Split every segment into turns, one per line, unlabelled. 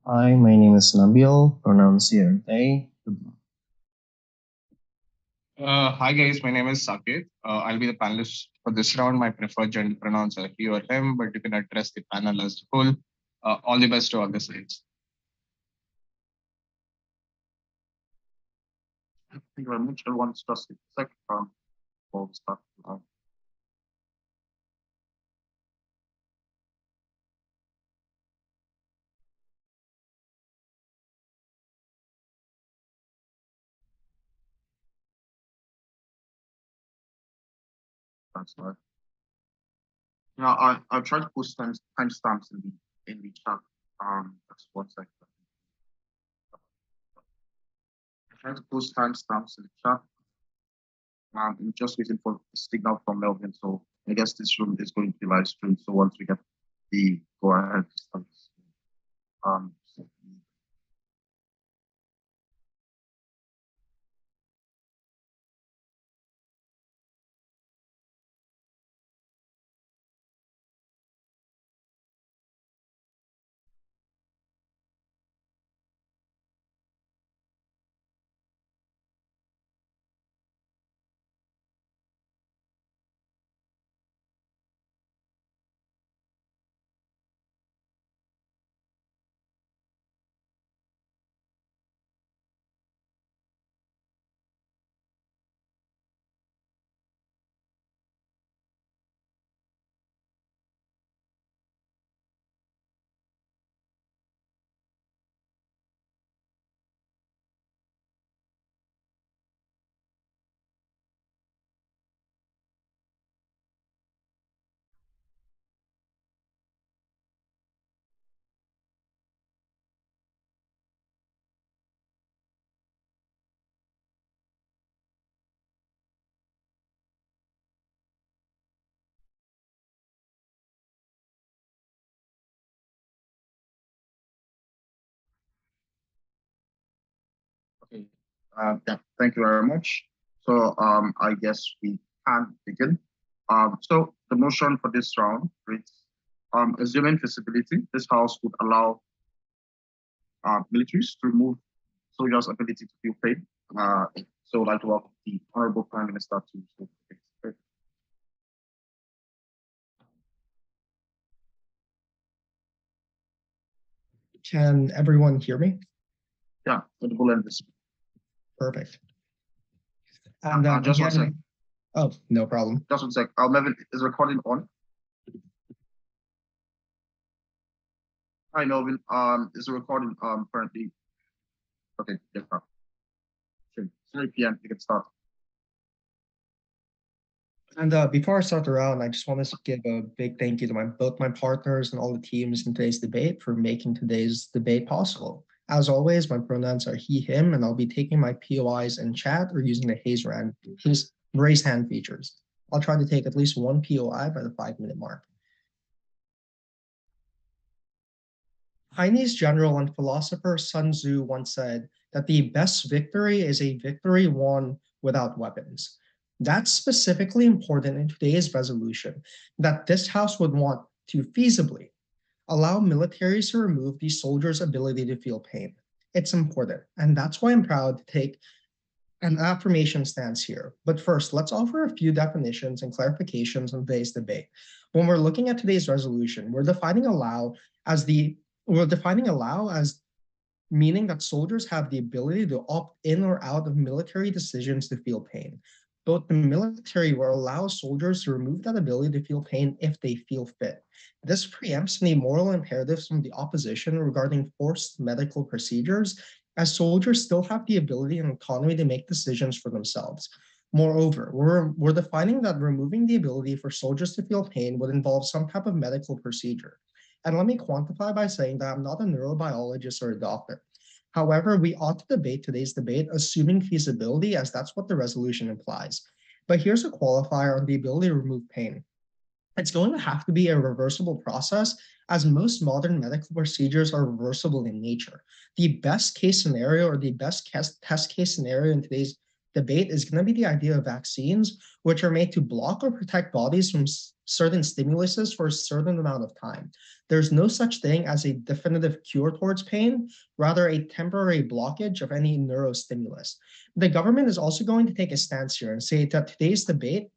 Hi, my name is Nabil, pronouns here, they.
Hi guys, my name is Saket. I'll be the panelist for this round. My preferred gender pronouns are he or him, but you can address the panel as a whole. All the best to all the sides.
Thank you very much. Everyone's just a second for the start. That's right. Yeah, I'll try to post timestamps in the chat. That's 1 second. I'm trying to post timestamps in the chat. I'm just waiting for the signal from Melvin. So I guess this room is going to be live streamed. So once we get the go ahead, um, okay. Yeah, thank you very much. So I guess we can begin. So the motion for this round reads, assuming feasibility, this house would allow militaries to remove soldiers' ability to feel pain. So I'd like to welcome the Honorable Prime Minister to
Can everyone hear me?
Yeah, audible and visible.
Perfect.
And just one sec.
Oh, no problem.
Just 1 sec. Melvin, is recording on? Hi, Melvin. Is the recording currently? Okay, yes, sir. Sure. 3 p.m. You can start.
And before I start the round, I just want to give a big thank you to both my partners and all the teams in today's debate for making today's debate possible. As always, my pronouns are he, him, and I'll be taking my POIs in chat or using the raise hand features. I'll try to take at least one POI by the 5-minute mark. Chinese general and philosopher Sun Tzu once said that the best victory is a victory won without weapons. That's specifically important in today's resolution, that this House would want to feasibly allow militaries to remove the soldiers' ability to feel pain. It's important, and that's why I'm proud to take an affirmation stance here. But first, let's offer a few definitions and clarifications on today's debate. When we're looking at today's resolution, we're defining allow as meaning that soldiers have the ability to opt in or out of military decisions to feel pain. Both the military will allow soldiers to remove that ability to feel pain if they feel fit. This preempts any moral imperatives from the opposition regarding forced medical procedures, as soldiers still have the ability and autonomy to make decisions for themselves. Moreover, we're defining that removing the ability for soldiers to feel pain would involve some type of medical procedure. And let me quantify by saying that I'm not a neurobiologist or a doctor. However, we ought to debate today's debate assuming feasibility, as that's what the resolution implies. But here's a qualifier on the ability to remove pain. It's going to have to be a reversible process, as most modern medical procedures are reversible in nature. The best case scenario, or the best test case scenario in today's debate, is going to be the idea of vaccines, which are made to block or protect bodies from certain stimuluses for a certain amount of time. There's no such thing as a definitive cure towards pain, rather a temporary blockage of any neurostimulus. The government is also going to take a stance here and say that today's debate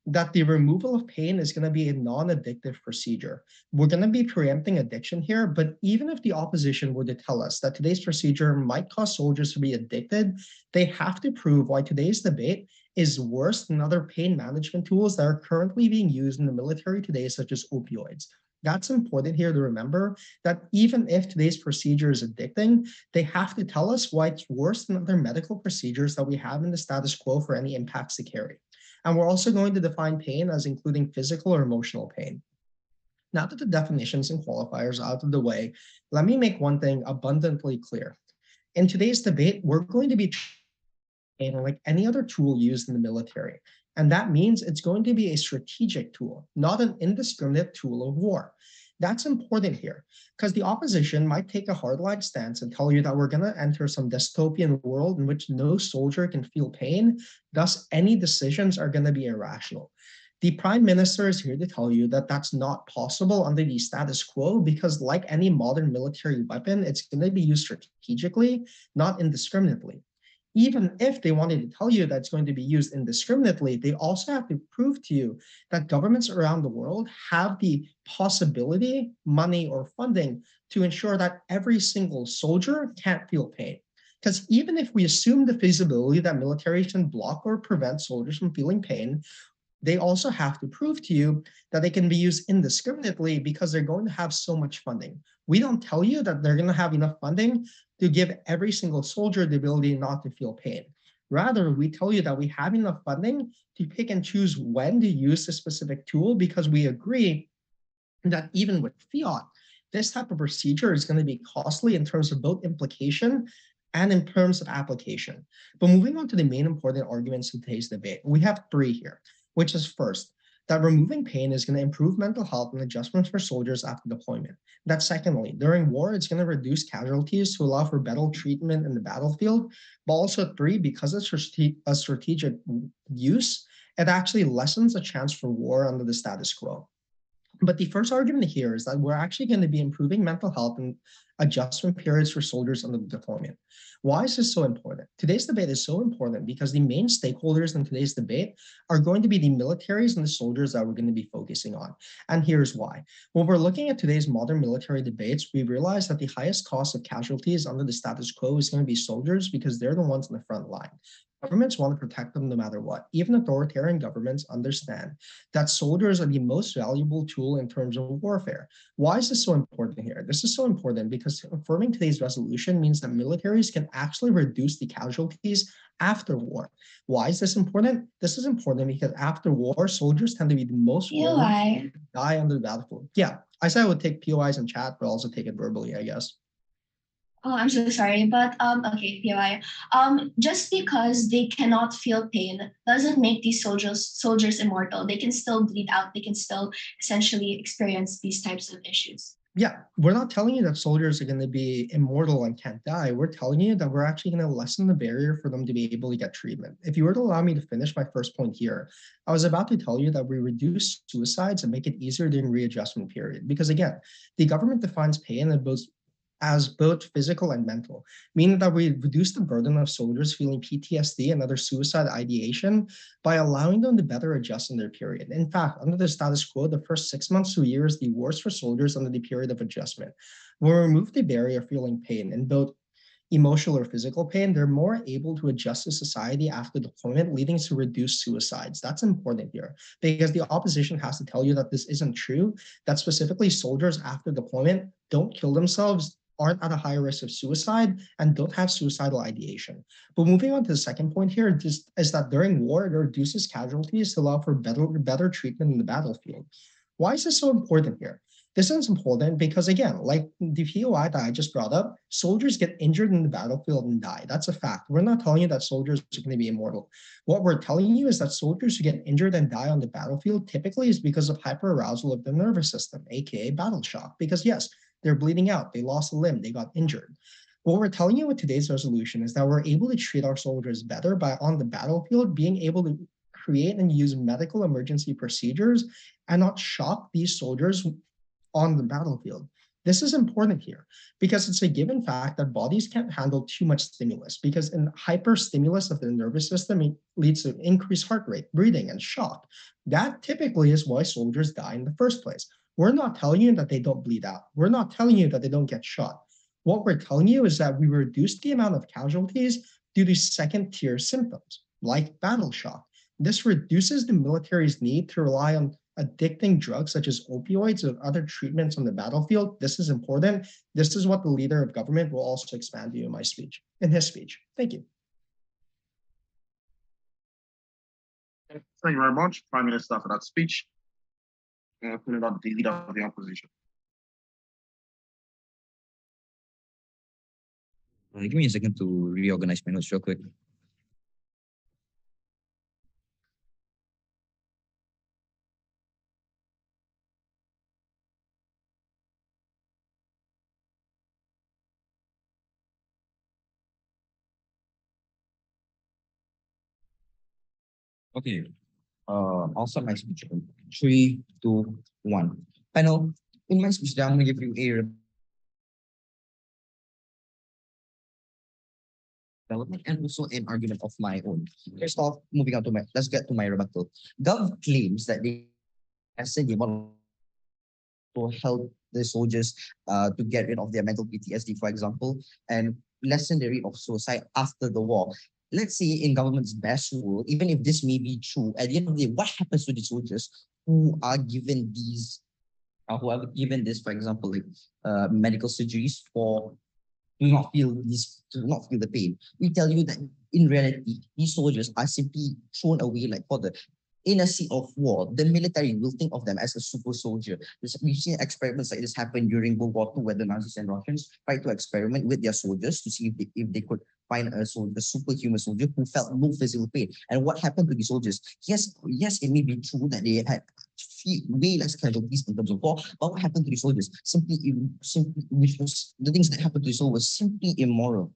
that the removal of pain is going to be a non-addictive procedure. We're going to be preempting addiction here, but even if the opposition were to tell us that today's procedure might cause soldiers to be addicted, they have to prove why today's debate is worse than other pain management tools that are currently being used in the military today, such as opioids. That's important here to remember, that even if today's procedure is addicting, they have to tell us why it's worse than other medical procedures that we have in the status quo for any impacts to carry. And we're also going to define pain as including physical or emotional pain. Now that the definitions and qualifiers are out of the way, let me make one thing abundantly clear. In today's debate, we're going to be treating like any other tool used in the military. And that means it's going to be a strategic tool, not an indiscriminate tool of war. That's important here, because the opposition might take a hardline stance and tell you that we're going to enter some dystopian world in which no soldier can feel pain, thus any decisions are going to be irrational. The Prime Minister is here to tell you that that's not possible under the status quo, because like any modern military weapon, it's going to be used strategically, not indiscriminately. Even if they wanted to tell you that it's going to be used indiscriminately, they also have to prove to you that governments around the world have the possibility, money, or funding to ensure that every single soldier can't feel pain. Because even if we assume the feasibility that militaries can block or prevent soldiers from feeling pain, they also have to prove to you that they can be used indiscriminately because they're going to have so much funding. We don't tell you that they're going to have enough funding to give every single soldier the ability not to feel pain. Rather, we tell you that we have enough funding to pick and choose when to use a specific tool, because we agree that even with fiat, this type of procedure is going to be costly in terms of both implication and in terms of application. But moving on to the main important arguments in today's debate, we have three here, which is first, that removing pain is going to improve mental health and adjustments for soldiers after deployment. That secondly, during war, it's going to reduce casualties to allow for better treatment in the battlefield. But also three, because it's a strategic use, it actually lessens the chance for war under the status quo. But the first argument here is that we're actually going to be improving mental health and adjustment periods for soldiers under the deployment. Why is this so important? Today's debate is so important because the main stakeholders in today's debate are going to be the militaries and the soldiers that we're going to be focusing on. And here's why. When we're looking at today's modern military debates, we realize that the highest cost of casualties under the status quo is going to be soldiers, because they're the ones in the front line. Governments want to protect them no matter what. Even authoritarian governments understand that soldiers are the most valuable tool in terms of warfare. Why is this so important here? This is so important because confirming today's resolution means that militaries can actually reduce the casualties after war. Why is this important? This is important because after war, soldiers tend to be the most
POI.
die on the battlefield. Yeah, I said I would take POIs in chat, but also take it verbally, I guess.
Oh, I'm so sorry, but okay, POI. Just because they cannot feel pain doesn't make these soldiers immortal. They can still bleed out. They can still essentially experience these types of issues.
Yeah, we're not telling you that soldiers are going to be immortal and can't die. We're telling you that we're actually going to lessen the barrier for them to be able to get treatment. If you were to allow me to finish my first point here, I was about to tell you that we reduce suicides and make it easier during readjustment period. Because again, the government defines pain as both physical and mental, meaning that we reduce the burden of soldiers feeling PTSD and other suicide ideation by allowing them to better adjust in their period. In fact, under the status quo, the first 6 months to a year is the worst for soldiers under the period of adjustment. When we remove the barrier of feeling pain in both emotional or physical pain, they're more able to adjust to society after deployment, leading to reduced suicides. That's important here, because the opposition has to tell you that this isn't true, that specifically soldiers after deployment don't kill themselves, aren't at a higher risk of suicide, and don't have suicidal ideation. But moving on to the second point here is that during war, it reduces casualties to allow for better treatment in the battlefield. Why is this so important here? This is important because, again, like the POI that I just brought up, soldiers get injured in the battlefield and die. That's a fact. We're not telling you that soldiers are going to be immortal. What we're telling you is that soldiers who get injured and die on the battlefield typically is because of hyperarousal of the nervous system, aka battle shock. Because yes, they're bleeding out, they lost a limb, they got injured. What we're telling you with today's resolution is that we're able to treat our soldiers better by on the battlefield being able to create and use medical emergency procedures and not shock these soldiers on the battlefield. This is important here because it's a given fact that bodies can't handle too much stimulus because in hyperstimulus of the nervous system, it leads to increased heart rate, breathing, and shock. That typically is why soldiers die in the first place. We're not telling you that they don't bleed out. We're not telling you that they don't get shot. What we're telling you is that we reduce the amount of casualties due to second-tier symptoms, like battle shock. This reduces the military's need to rely on addicting drugs such as opioids or other treatments on the battlefield. This is important. This is what the leader of government will also expand to in his speech. Thank you.
Thank you very much, Prime Minister, for that speech. Putting out the leader of the opposition.
Give me a second to reorganize my notes real quick. Okay, I'll start my speech. 3, 2, 1. Panel, in my speech, I'm going to give you a development and also an argument of my own. First off, moving on to let's get to my rebuttal. Gov claims that they want to help the soldiers to get rid of their mental PTSD, for example, and lessen the rate of suicide after the war. Let's say in government's best rule, even if this may be true, at the end of the day, what happens to the soldiers who are given these, who are given this, for example, like medical surgeries for to not feel the pain? We tell you that in reality, these soldiers are simply thrown away like fodder. In a seat of war, the military will think of them as a super soldier. We've seen experiments like this happen during World War II, where the Nazis and Russians tried to experiment with their soldiers to see if they could find a superhuman soldier who felt no physical pain. And what happened to the soldiers? Yes, it may be true that they had way less casualties in terms of war, but what happened to the soldiers? The things that happened to the soldiers was simply immoral,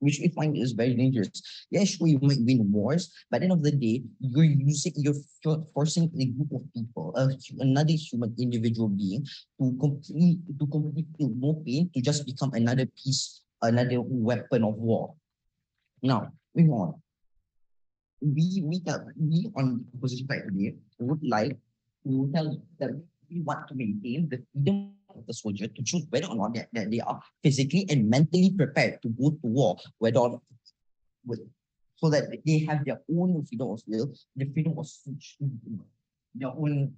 which we find is very dangerous. Yeah, sure, you might win wars, but at the end of the day, you're forcing a group of people, another human individual being, to completely feel no pain, to just become another weapon of war. Now, moving on. We on the opposition side today would like to tell you that we want to maintain the freedom of the soldier to choose whether or not that they are physically and mentally prepared to go to war, whether or not, so that they have their own freedom of will, the freedom of speech, their own,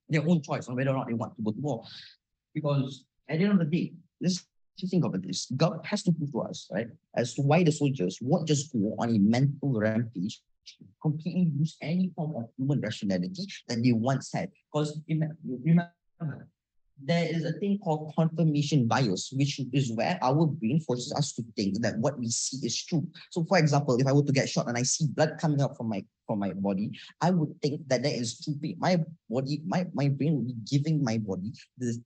their own choice on whether or not they want to go to war. Because at the end of the day, let's think about this. God has to prove to us, right, as to why the soldiers won't just go on a mental rampage, completely lose any form of human rationality that they once had. Because remember, there is a thing called confirmation bias, which is where our brain forces us to think that what we see is true. So, for example, if I were to get shot and I see blood coming out from my body, I would think that is true pain. My brain would be giving my body this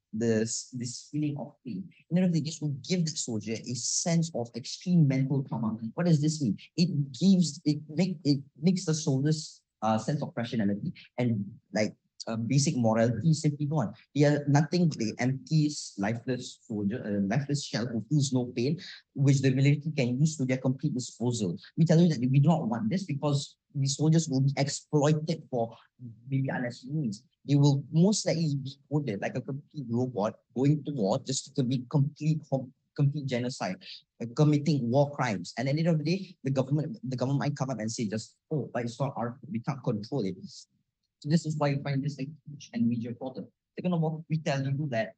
feeling of pain. And then this will give the soldier a sense of extreme mental trauma. What does this mean? It makes the soldier's sense of rationality and basic morality is simply gone. They are nothing but the empty, lifeless soldier, lifeless shell who feels no pain, which the military can use to their complete disposal. We tell you that we do not want this because the soldiers will be exploited for maybe unnecessary means. They will most likely be coded like a complete robot going to war just to commit complete genocide, committing war crimes. And at the end of the day, the government might come up and say just, oh, but it's not we can't control it. So this is why you find this a huge and major problem. Second of all, we tell you that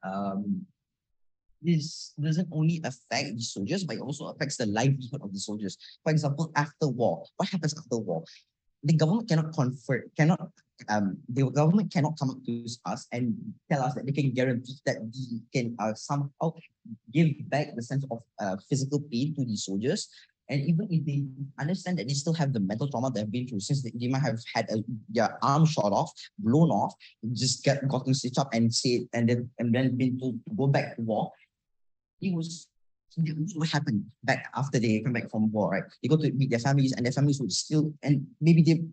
this doesn't only affect the soldiers, but it also affects the livelihood of the soldiers. For example, after war, what happens after war? The government cannot the government cannot come up to us and tell us that they can guarantee that we can somehow give back the sense of physical pain to the soldiers. And even if they understand that they still have the mental trauma they've been through, since they might have had their arm shot off, blown off, just gotten stitched up and then been told to go back to war, it was what happened back after they come back from war, right? They go to meet their families, and their families would still, and maybe he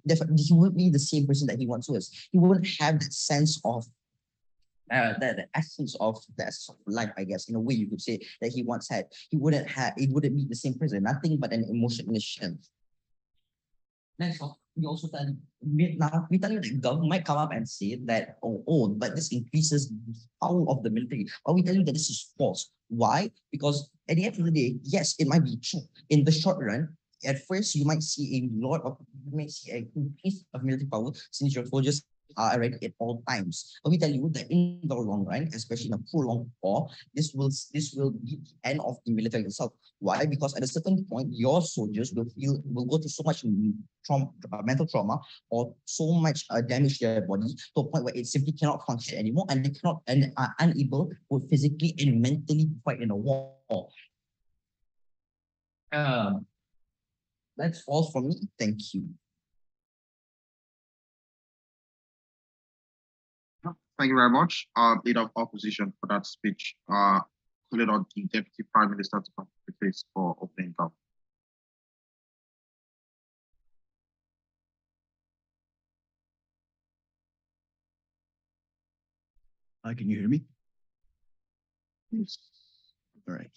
wouldn't be the same person that he once was. He wouldn't have that sense of the essence of life, I guess, in a way you could say that he once had. He wouldn't be the same person, nothing but an emotionless shell. Next, we also tell we tell you that government might come up and say that but this increases the power of the military. But we tell you that this is false. Why? Because at the end of the day, yes, it might be true. In the short run, at first you might see an increase of military power since your soldiers are already at all times. But we tell you that in the long run, especially in a prolonged war, this will be the end of the military itself. Why? Because at a certain point, your soldiers will go through so much mental trauma or so much damage to their body to a point where it simply cannot function anymore, and they cannot and are unable to physically and mentally fight in a war. That's all from me. Thank you.
Thank you very much, Leader of Opposition, for that speech. Call it on the Deputy Prime Minister to come to the place for opening up.
Can you hear me?
Yes.
All right.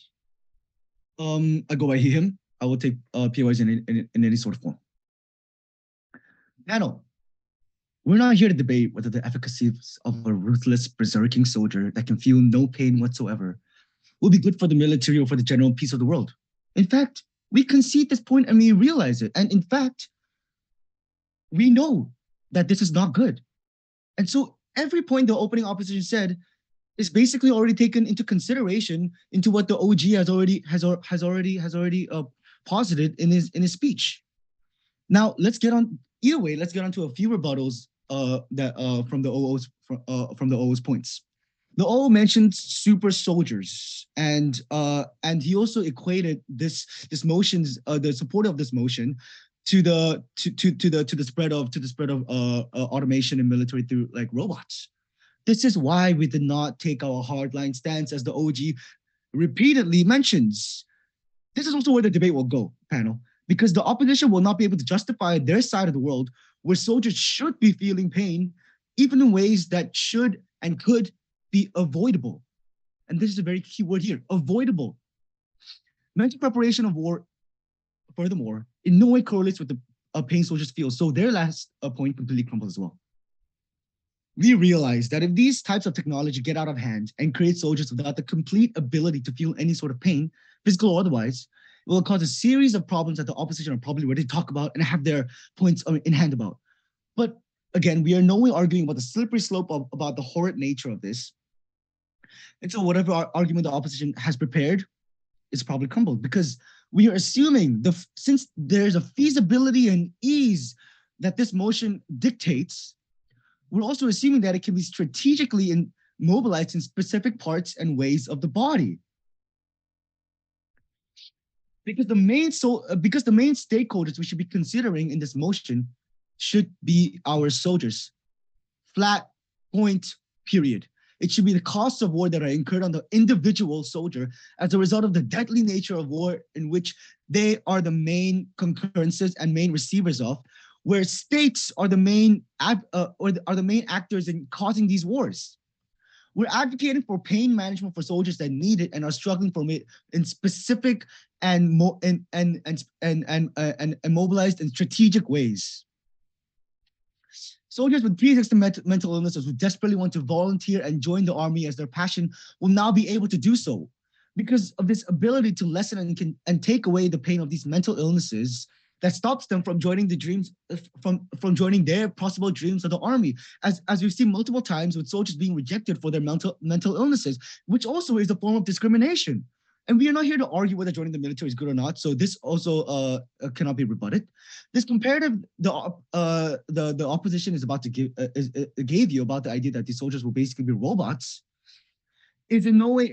I go by he, him. I will take POIs in any sort of form. Panel, we're not here to debate whether the efficacy of a ruthless, berserking soldier that can feel no pain whatsoever will be good for the military or for the general peace of the world. In fact, we concede this point and we realize it. And in fact, we know that this is not good. And so every point the opening opposition said is basically already taken into consideration into what the OG has already posited in his speech. Now let's get on. Either way, let's get on to a few rebuttals from the OO's points. The OO mentioned super soldiers, and he also equated this motion's the support of this motion to the spread of automation in military through like robots. This is why we did not take our hardline stance, as the OG repeatedly mentions. This is also where the debate will go, panel, because the opposition will not be able to justify their side of the world where soldiers should be feeling pain, even in ways that should and could be avoidable. And this is a very key word here, avoidable. Mental preparation of war, furthermore, in no way correlates with the pain soldiers feel. So their last point completely crumbles as well. We realize that if these types of technology get out of hand and create soldiers without the complete ability to feel any sort of pain, physical or otherwise, it will cause a series of problems that the opposition are probably ready to talk about and have their points in hand about. But again, we are no way arguing about the slippery slope about the horrid nature of this. And so whatever argument the opposition has prepared is probably crumbled, because we are assuming since there's a feasibility and ease that this motion dictates, we're also assuming that it can be strategically mobilized in specific parts and ways of the body. Because the main stakeholders we should be considering in this motion should be our soldiers. Flat point, period. It should be the costs of war that are incurred on the individual soldier as a result of the deadly nature of war, in which they are the main concurrences and main receivers of, where states are the main actors in causing these wars. We're advocating for pain management for soldiers that need it and are struggling for it in specific and mobilized in strategic ways. Soldiers with pre-existing mental illnesses who desperately want to volunteer and join the army as their passion will now be able to do so because of this ability to lessen and take away the pain of these mental illnesses that stops them from joining the dreams, from joining their possible dreams of the army, as we've seen multiple times with soldiers being rejected for their mental illnesses, which also is a form of discrimination. And we are not here to argue whether joining the military is good or not, so this also cannot be rebutted. This comparative the opposition is about to gave you about the idea that these soldiers will basically be robots is in no way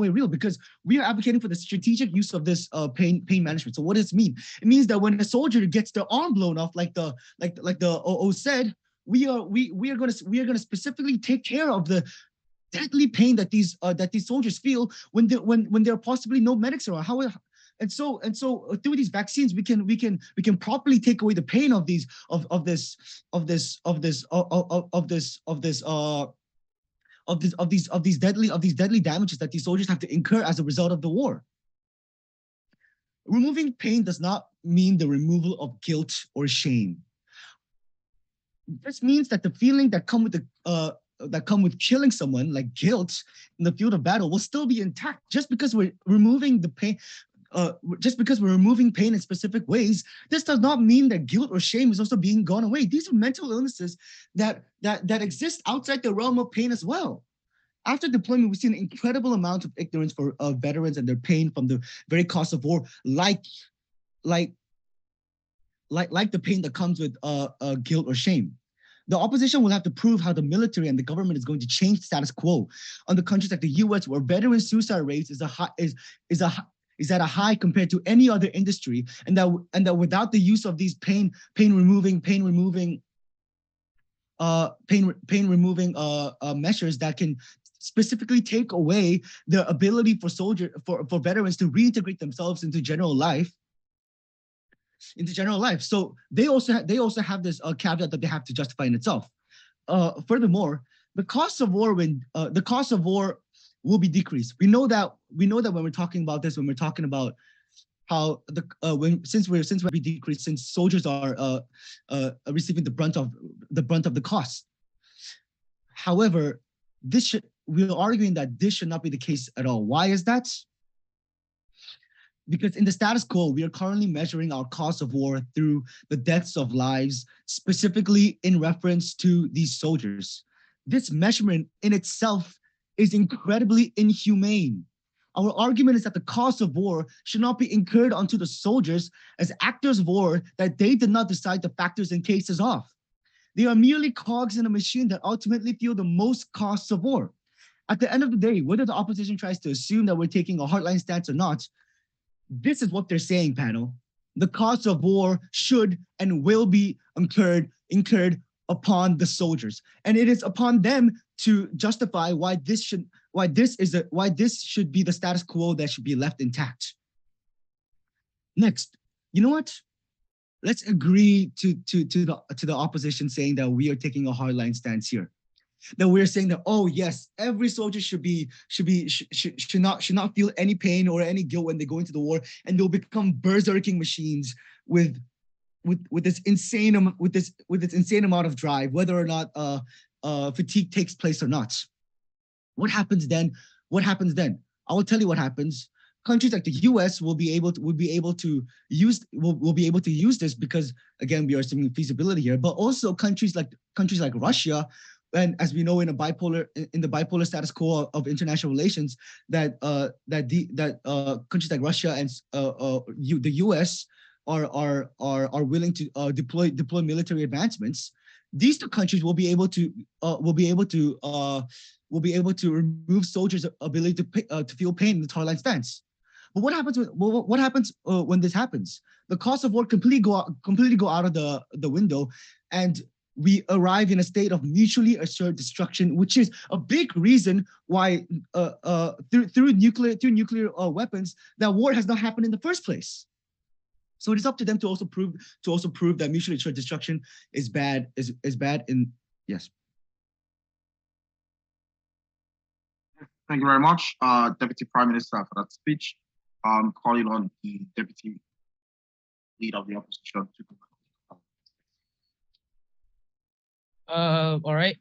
real, because we are advocating for the strategic use of this pain management. So what does it mean? It means that when a soldier gets their arm blown off, like the OO said, we are going to specifically take care of the deadly pain that these soldiers feel when there are possibly no medics around. And so through these vaccines, we can properly take away the pain of these of this deadly damages that these soldiers have to incur as a result of the war. Removing pain does not mean the removal of guilt or shame. This means that the feeling that come with killing someone, like guilt in the field of battle, will still be intact. Just because we're removing the pain, just because we're removing pain in specific ways, this does not mean that guilt or shame is also being gone away. These are mental illnesses that exist outside the realm of pain as well. After deployment, we've seen an incredible amount of ignorance for veterans and their pain from the very cost of war, like the pain that comes with guilt or shame. The opposition will have to prove how the military and the government is going to change the status quo on the countries like the U.S., where veteran suicide rates is at a high compared to any other industry, and that without the use of these pain removing measures that can specifically take away the ability for veterans to reintegrate themselves into general life. So they also have this caveat that they have to justify in itself. Furthermore, the cost of war will be decreased. We know that when we're talking about this, when we're talking about how since we decreased, since soldiers are receiving the brunt of the cost. However, we're arguing that this should not be the case at all. Why is that? Because in the status quo, we are currently measuring our cost of war through the deaths of lives, specifically in reference to these soldiers. This measurement in itself is incredibly inhumane. Our argument is that the cost of war should not be incurred onto the soldiers as actors of war that they did not decide the factors and cases of. They are merely cogs in a machine that ultimately feel the most costs of war. At the end of the day, whether the opposition tries to assume that we're taking a hardline stance or not, this is what they're saying, panel. The cost of war should and will be incurred upon the soldiers, and it is upon them to justify why this should be the status quo that should be left intact. Next, you know what? Let's agree to the opposition saying that we are taking a hardline stance here. That we're saying that, oh yes, every soldier should not feel any pain or any guilt when they go into the war, and they'll become berserking machines with this insane amount of drive, whether or not fatigue takes place or not. What happens then? I will tell you what happens. Countries like the U.S. will be able to use this because, again, we are assuming feasibility here, but also countries like Russia. And as we know, in the bipolar status quo of international relations, that countries like Russia and the U.S. are willing to deploy military advancements. These two countries will be able to remove soldiers' ability to feel pain in the hardline stance. But what happens when this happens? The cost of war completely go out of the window, and we arrive in a state of mutually assured destruction, which is a big reason why through nuclear weapons that war has not happened in the first place. So it is up to them to also prove that mutually assured destruction is bad. Yes.
Thank you very much, Deputy Prime Minister, for that speech. Calling on the Deputy Leader of the Opposition to
all right.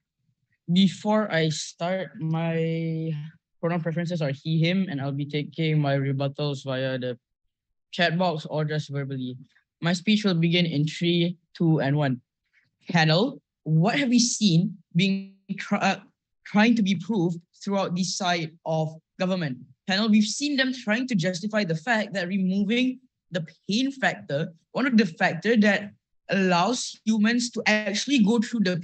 Before I start, my pronoun preferences are he, him, and I'll be taking my rebuttals via the chat box or just verbally. My speech will begin in 3, 2, and 1. Panel, what have we seen being trying to be proved throughout this side of government? Panel, we've seen them trying to justify the fact that removing the pain factor, one of the factors that allows humans to actually go through the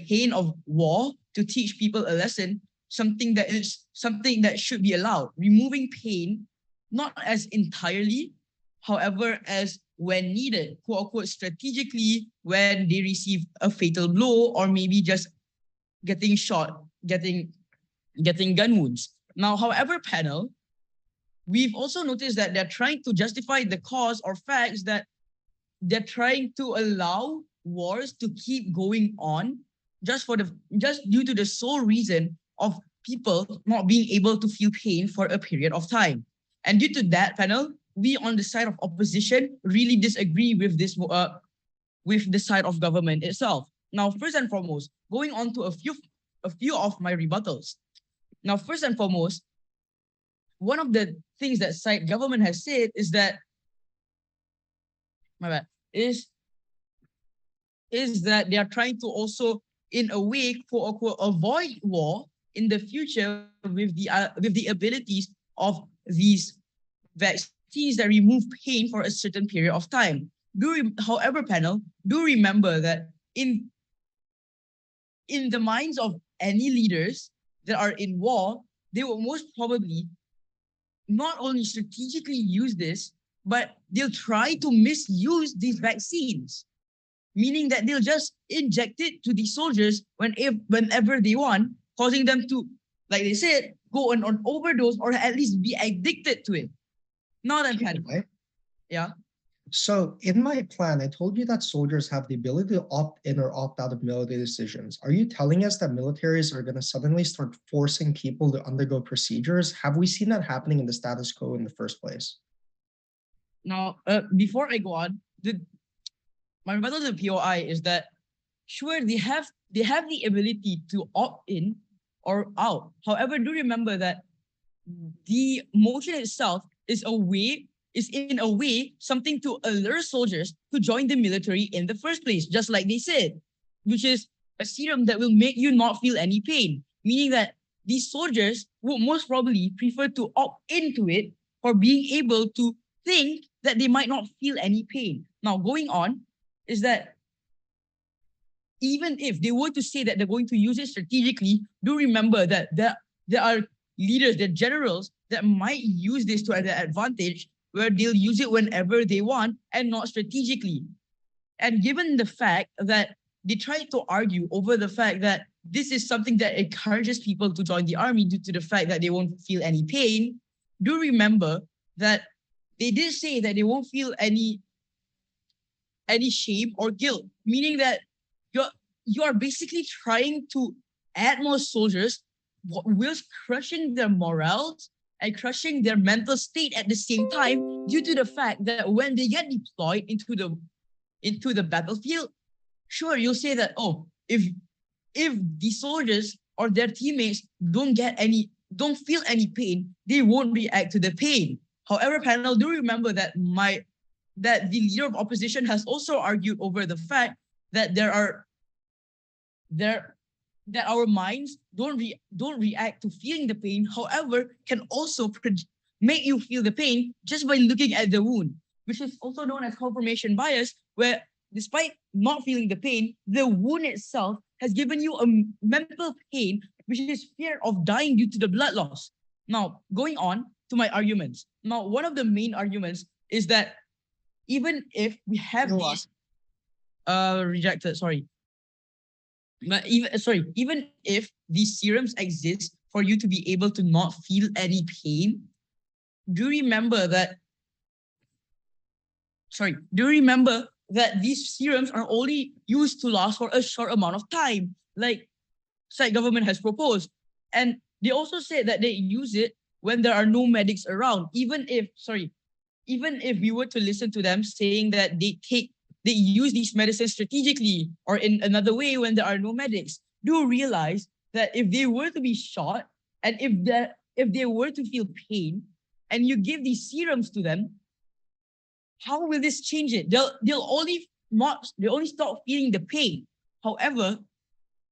pain of war to teach people a lesson, something that should be allowed. Removing pain, not as entirely, however, as when needed, quote unquote, strategically, when they receive a fatal blow or maybe just getting shot, getting getting gun wounds. Now, however, panel, we've also noticed that they're trying to justify the cause or facts that they're trying to allow wars to keep going on just due to the sole reason of people not being able to feel pain for a period of time. And due to that, panel, we on the side of opposition really disagree with this with the side of government itself. Now, first and foremost, going on to a few of my rebuttals. Now, first and foremost, one of the things that side government has said is that my bad is that they are trying to also, in a way, quote unquote, avoid war in the future with the abilities of these vaccines that remove pain for a certain period of time. However, panel, do remember that in the minds of any leaders that are in war, they will most probably not only strategically use this, but they'll try to misuse these vaccines, meaning that they'll just inject it to the soldiers whenever they want, causing them to, like they said, go on overdose or at least be addicted to it. Not that kind.
Right?
Yeah.
So in my plan, I told you that soldiers have the ability to opt in or opt out of military decisions. Are you telling us that militaries are going to suddenly start forcing people to undergo procedures? Have we seen that happening in the status quo in the first place?
Now, before I go on, my rebuttal to the POI is that sure they have the ability to opt in or out. However, do remember that the motion itself is in a way something to allure soldiers to join the military in the first place, just like they said, which is a serum that will make you not feel any pain, meaning that these soldiers would most probably prefer to opt into it for being able to think that they might not feel any pain. Now, going on is that even if they were to say that they're going to use it strategically, do remember that there are leaders, there are generals that might use this to their advantage, where they'll use it whenever they want and not strategically. And given the fact that they try to argue over the fact that this is something that encourages people to join the army due to the fact that they won't feel any pain, do remember that they did say that they won't feel any shame or guilt, meaning that you're basically trying to add more soldiers whilst crushing their morals and crushing their mental state at the same time, due to the fact that when they get deployed into the battlefield, sure, you'll say that, oh, if the soldiers or their teammates don't feel any pain, they won't react to the pain. However, panel, do remember that the leader of opposition has also argued over the fact that that our minds don't react to feeling the pain, however, can also make you feel the pain just by looking at the wound, which is also known as confirmation bias, where despite not feeling the pain, the wound itself has given you a mental pain, which is fear of dying due to the blood loss. Now, going on to my arguments. Now, one of the main arguments is that even if we have these rejected, sorry. But even if these serums exist for you to be able to not feel any pain, do remember that these serums are only used to last for a short amount of time, like side government has proposed. And they also said that they use it when there are no medics around, even if we were to listen to them saying that they use these medicines strategically or in another way when there are no medics. Do realize that if they were to be shot and if they were to feel pain and you give these serums to them, how will this change it? They'll only stop feeling the pain. However,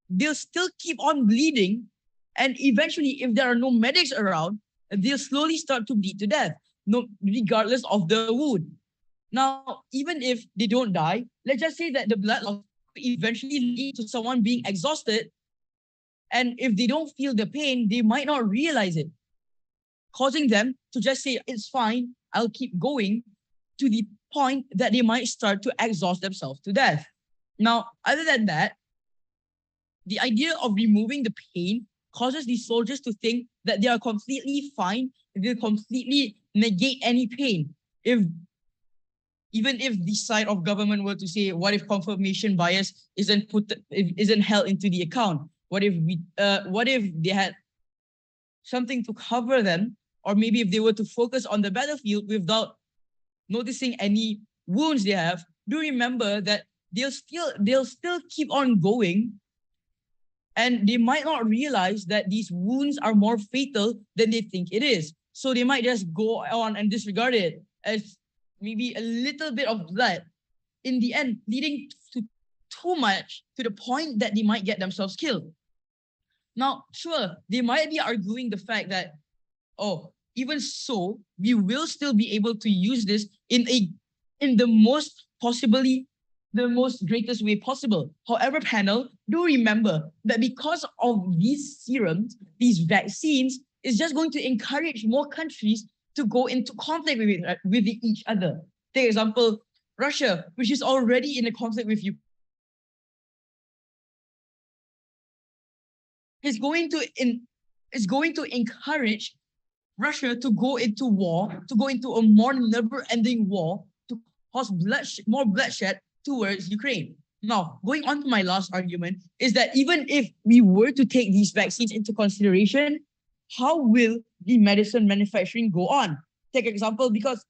they'll still keep on bleeding, and eventually, if there are no medics around, they'll slowly start to bleed to death, regardless of the wound. Now, even if they don't die, let's just say that the blood loss eventually lead to someone being exhausted, and if they don't feel the pain, they might not realize it, causing them to just say, it's fine, I'll keep going, to the point that they might start to exhaust themselves to death. Now, other than that, the idea of removing the pain causes these soldiers to think that they are completely fine, they'll completely negate any pain. Even if the side of government were to say, what if confirmation bias isn't held into the account? What if they had something to cover them, or maybe if they were to focus on the battlefield without noticing any wounds they have? Do remember that they'll still keep on going, and they might not realize that these wounds are more fatal than they think it is. So they might just go on and disregard it as maybe a little bit of blood, in the end leading to too much, to the point that they might get themselves killed. Now, sure, they might be arguing the fact that, oh, even so, we will still be able to use this in the most greatest way possible. However, panel, do remember that because of these serums, these vaccines is just going to encourage more countries to go into conflict with each other. Take example, Russia, which is already in a conflict with Ukraine, is going to encourage Russia to go into war, to go into a more never-ending war, to cause more bloodshed towards Ukraine. Now, going on to my last argument is that even if we were to take these vaccines into consideration, how will the medicine manufacturing go on? Take example, because,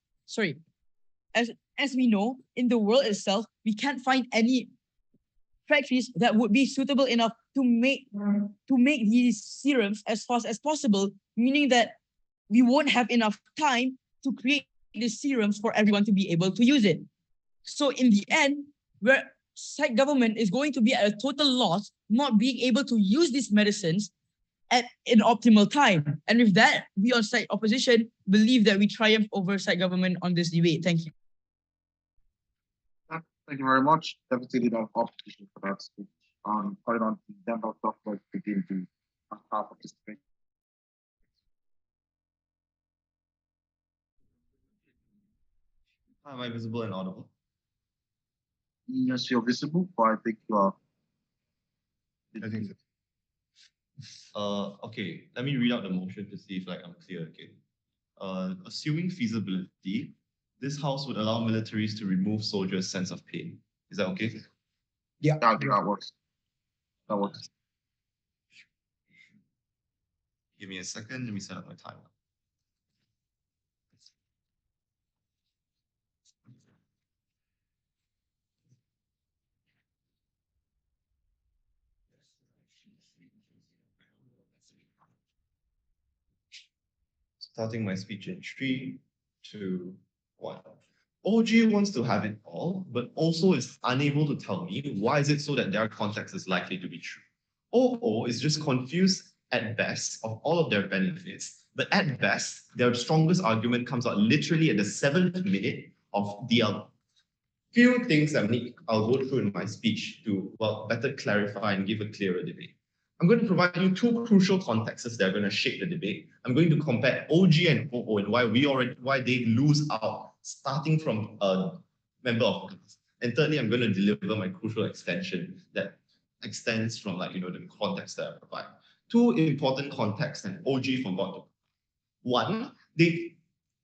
as we know, in the world itself, we can't find any factories that would be suitable enough to make these serums as fast as possible, meaning that we won't have enough time to create these serums for everyone to be able to use it. So in the end, where side government is going to be at a total loss, not being able to use these medicines at an optimal time. And with that, we on side opposition believe that we triumph over side government on this debate. Thank you.
Thank you very much. Definitely not opposition for that speech. Quite on to Denver software begin to participate.
Am I visible and audible?
Yes, you're visible, but I think you are.
I think so. Okay, let me read out the motion to see if I'm clear again. Assuming feasibility, this house would allow militaries to remove soldiers' sense of pain. Is that okay?
Yeah,
I think that works. That works.
Give me a second, let me set up my timer. Starting my speech in 3, 2, 1. OG wants to have it all, but also is unable to tell me why is it so that their context is likely to be true. OO is just confused at best of all of their benefits, but at best, their strongest argument comes out literally at the 7th minute of DL. Few things I'll go through in my speech to better clarify and give a clearer debate. I'm going to provide you 2 crucial contexts that are going to shape the debate. I'm going to compare OG and OO and why they lose out, starting from a member of class. And thirdly, I'm going to deliver my crucial extension that extends from the context that I provide. 2 important contexts and OG from bottom. 1, they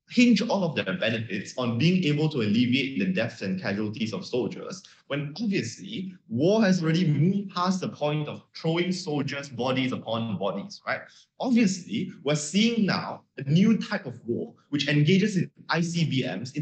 hinge all of their benefits on being able to alleviate the deaths and casualties of soldiers, when obviously war has already moved past the point of throwing soldiers' bodies upon bodies, right? Obviously, we're seeing now a new type of war which engages in ICBMs,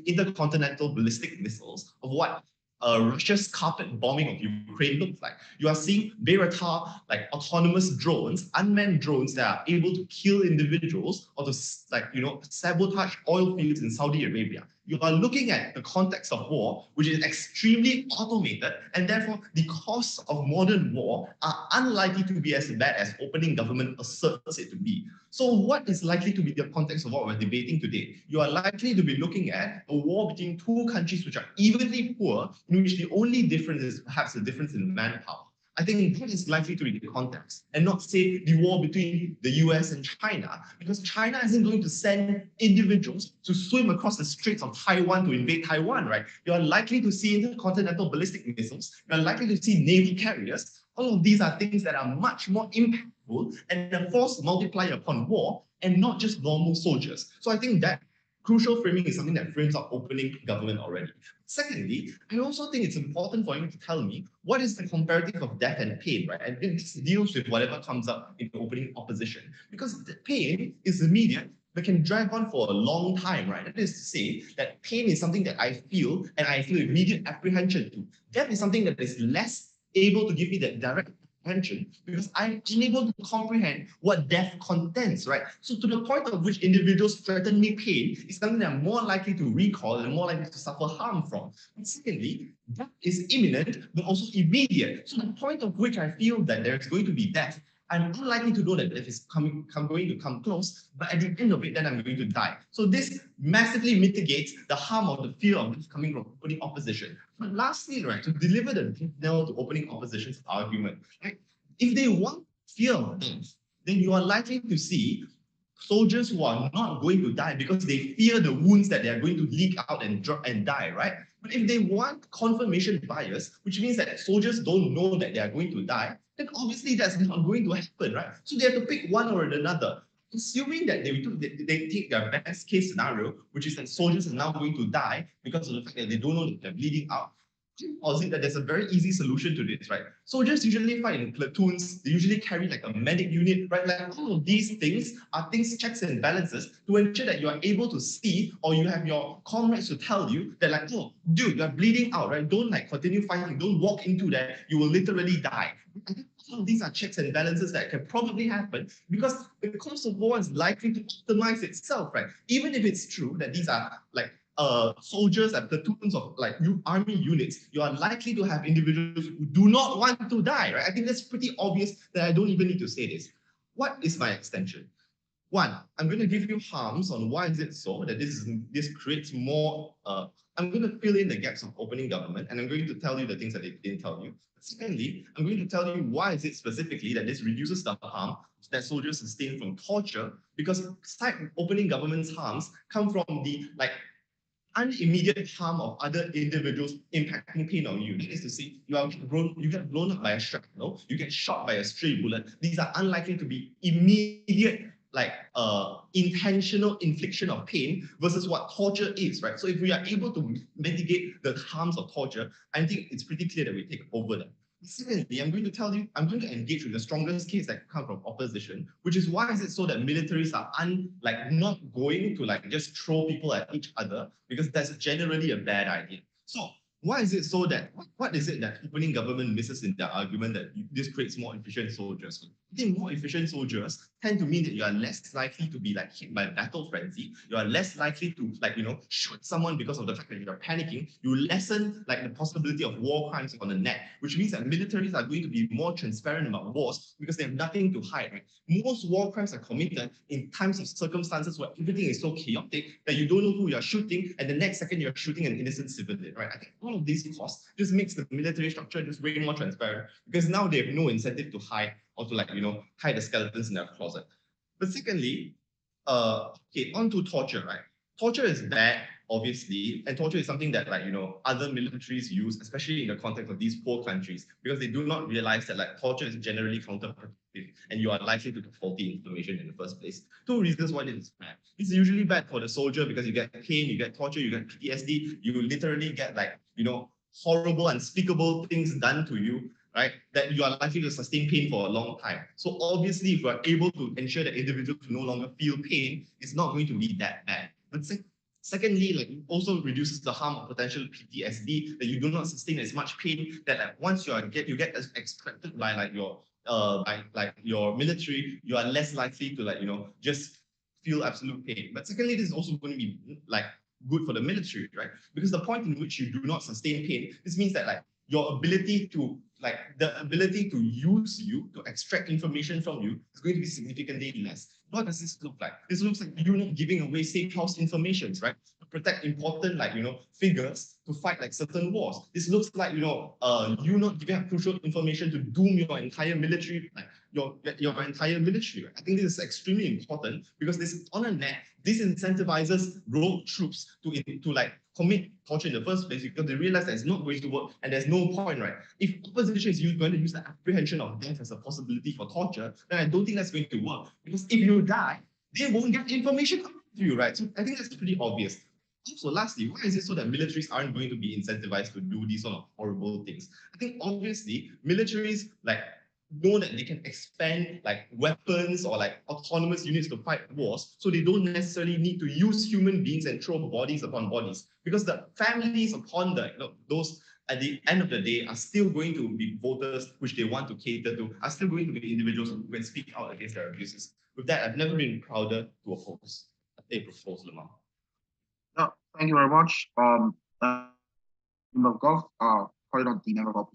intercontinental ballistic missiles, of what Russia's carpet bombing of Ukraine looks like. You are seeing Bayraktar, autonomous drones, unmanned drones that are able to kill individuals or to sabotage oil fields in Saudi Arabia. You are looking at the context of war, which is extremely automated, and therefore the costs of modern war are unlikely to be as bad as opening government asserts it to be. So what is likely to be the context of what we're debating today? You are likely to be looking at a war between 2 countries which are evenly poor, in which the only difference is perhaps the difference in manpower. I think that is likely to be the context, and not say the war between the US and China, because China isn't going to send individuals to swim across the Straits of Taiwan to invade Taiwan, right? You're likely to see intercontinental ballistic missiles, you're likely to see Navy carriers, All of these are things that are much more impactful and a force multiplier upon war, and not just normal soldiers. So I think that crucial framing is something that frames up opening government already. Secondly, I also think it's important for you to tell me what is the comparative of death and pain, right? And this deals with whatever comes up in the opening opposition. Because the pain is immediate, but can drag on for a long time, right? That is to say that pain is something that I feel and I feel immediate apprehension to. Death is something that is less able to give me that direct attention because I'm unable to comprehend what death contents, right? So to the point of which individuals threaten me pain is something that I'm more likely to recall and more likely to suffer harm from. And secondly, death is imminent but also immediate. So the point of which I feel that there's going to be death, I'm unlikely to know that death is going to come close, but at the end of it, then I'm going to die. So this massively mitigates the harm of the fear of this coming from opening opposition. But lastly, right, to deliver the nail to opening opposition's argument, right, if they want fear of death, then you are likely to see soldiers who are not going to die because they fear the wounds that they are going to leak out and die, right? But if they want confirmation bias, which means that soldiers don't know that they are going to die, then obviously that's not going to happen, right? So they have to pick one or another. Assuming that they take their best case scenario, which is that soldiers are now going to die because of the fact that they don't know that they're bleeding out, posit that there's a very easy solution to this, right? Soldiers usually fight in platoons, they usually carry like a medic unit, right? Like all of these things are things, checks and balances to ensure that you are able to see or you have your comrades to tell you that like, oh, dude, you're bleeding out, right? Don't like continue fighting, don't walk into that, you will literally die. I think all of these are checks and balances that can probably happen because the cost of war is likely to optimize itself, right? Even if it's true that these are like soldiers and platoons of like army units, you are likely to have individuals who do not want to die, right? I think that's pretty obvious that I don't even need to say this. What is my extension? One, I'm going to give you harms on why is it so that this creates more. I'm going to fill in the gaps of opening government, and I'm going to tell you the things that they didn't tell you. Secondly, I'm going to tell you why is it specifically that this reduces the harm that soldiers sustain from torture, because opening government's harms come from the like unimmediate harm of other individuals impacting pain on you. That is to say, you get blown up by a shrapnel, you get shot by a stray bullet. These are unlikely to be immediate, like intentional infliction of pain versus what torture is, right? So if we are able to mitigate the harms of torture, I think it's pretty clear that we take over them. Secondly, I'm going to tell you, I'm going to engage with the strongest case that come from opposition, which is why is it so that militaries are not going to like just throw people at each other, because that's generally a bad idea. So why is it so that, what is it that opening government misses in their argument that this creates more efficient soldiers? I think more efficient soldiers tend to mean that you are less likely to be like hit by battle frenzy. You are less likely to shoot someone because of the fact that you are panicking. You lessen like the possibility of war crimes on the net, which means that militaries are going to be more transparent about wars because they have nothing to hide, right? Most war crimes are committed in times of circumstances where everything is so chaotic that you don't know who you're shooting, and the next second you're shooting an innocent civilian, right? I think all of these costs just makes the military structure just way more transparent because now they have no incentive to hide or to hide the skeletons in their closet. But secondly, on to torture, right? Torture is bad, obviously, and torture is something that other militaries use, especially in the context of these poor countries, because they do not realize that torture is generally counterproductive and you are likely to get faulty information in the first place. Two reasons why it is bad. It's usually bad for the soldier because you get pain, you get torture, you get PTSD, you literally get horrible, unspeakable things done to you, right? That you are likely to sustain pain for a long time. So obviously, if you are able to ensure that individuals no longer feel pain, it's not going to be that bad. But secondly, it also reduces the harm of potential PTSD, that you do not sustain as much pain, that once you get extracted by your military, you are less likely to just feel absolute pain. But secondly, this is also going to be good for the military, right? Because the point in which you do not sustain pain, this means that your ability to the ability to use you, to extract information from you, is going to be significantly less. What does this look like? This looks like you not giving away safe house information, right? To protect important figures to fight certain wars. This looks like you not giving up crucial information to doom your entire military your entire military. Right? I think this is extremely important because this on a net disincentivizes rogue troops to like commit torture in the first place because they realize that it's not going to work and there's no point, right? If opposition is going to use the apprehension of death as a possibility for torture, then I don't think that's going to work because if you die, they won't get information out of you, right? So I think that's pretty obvious. Also, lastly, why is it so that militaries aren't going to be incentivized to do these sort of horrible things? I think obviously militaries like know that they can expand like weapons or like autonomous units to fight wars, so they don't necessarily need to use human beings and throw bodies upon bodies because the families upon the those at the end of the day are still going to be voters which they want to cater to, are still going to be individuals who can speak out against their abuses. With that, I've never been prouder to oppose a proposal amount.
Yeah, thank you very much. Golf, quite on the member of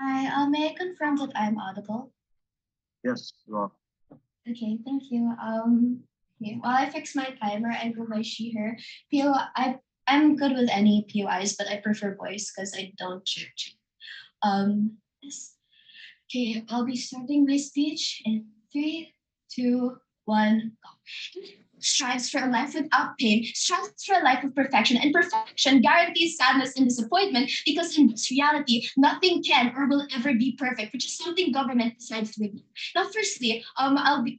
Hi, may I confirm that I'm audible?
Yes, you are.
Okay, thank you. Okay, while I fix my timer and go by she, her, I'm good with any POIs, but I prefer voice because I don't church. Yes. Okay, I'll be starting my speech in 3, 2, 1, go. Strives for a life without pain, strives for a life of perfection, and perfection guarantees sadness and disappointment because in this reality, nothing can or will ever be perfect, which is something government decides to ignore. I'll be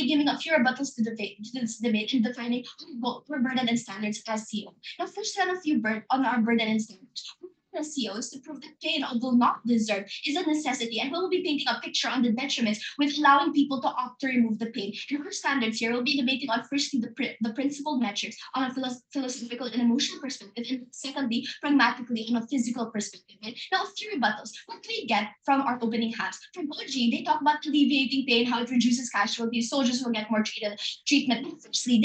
giving a few rebuttals to this debate and defining what burden and standards as CEO. Now, first, on a few on our burden and standards. The CEOs to prove that pain, although not deserved, is a necessity, and we'll be painting a picture on the detriments with allowing people to opt to remove the pain. In our standards here, we'll be debating on firstly the principled metrics on a philosophical and emotional perspective, and secondly, pragmatically on a physical perspective. Right? Now, a few rebuttals. What do we get from our opening hands? From OG, they talk about alleviating pain, how it reduces casualties, soldiers will get more treatment. Firstly,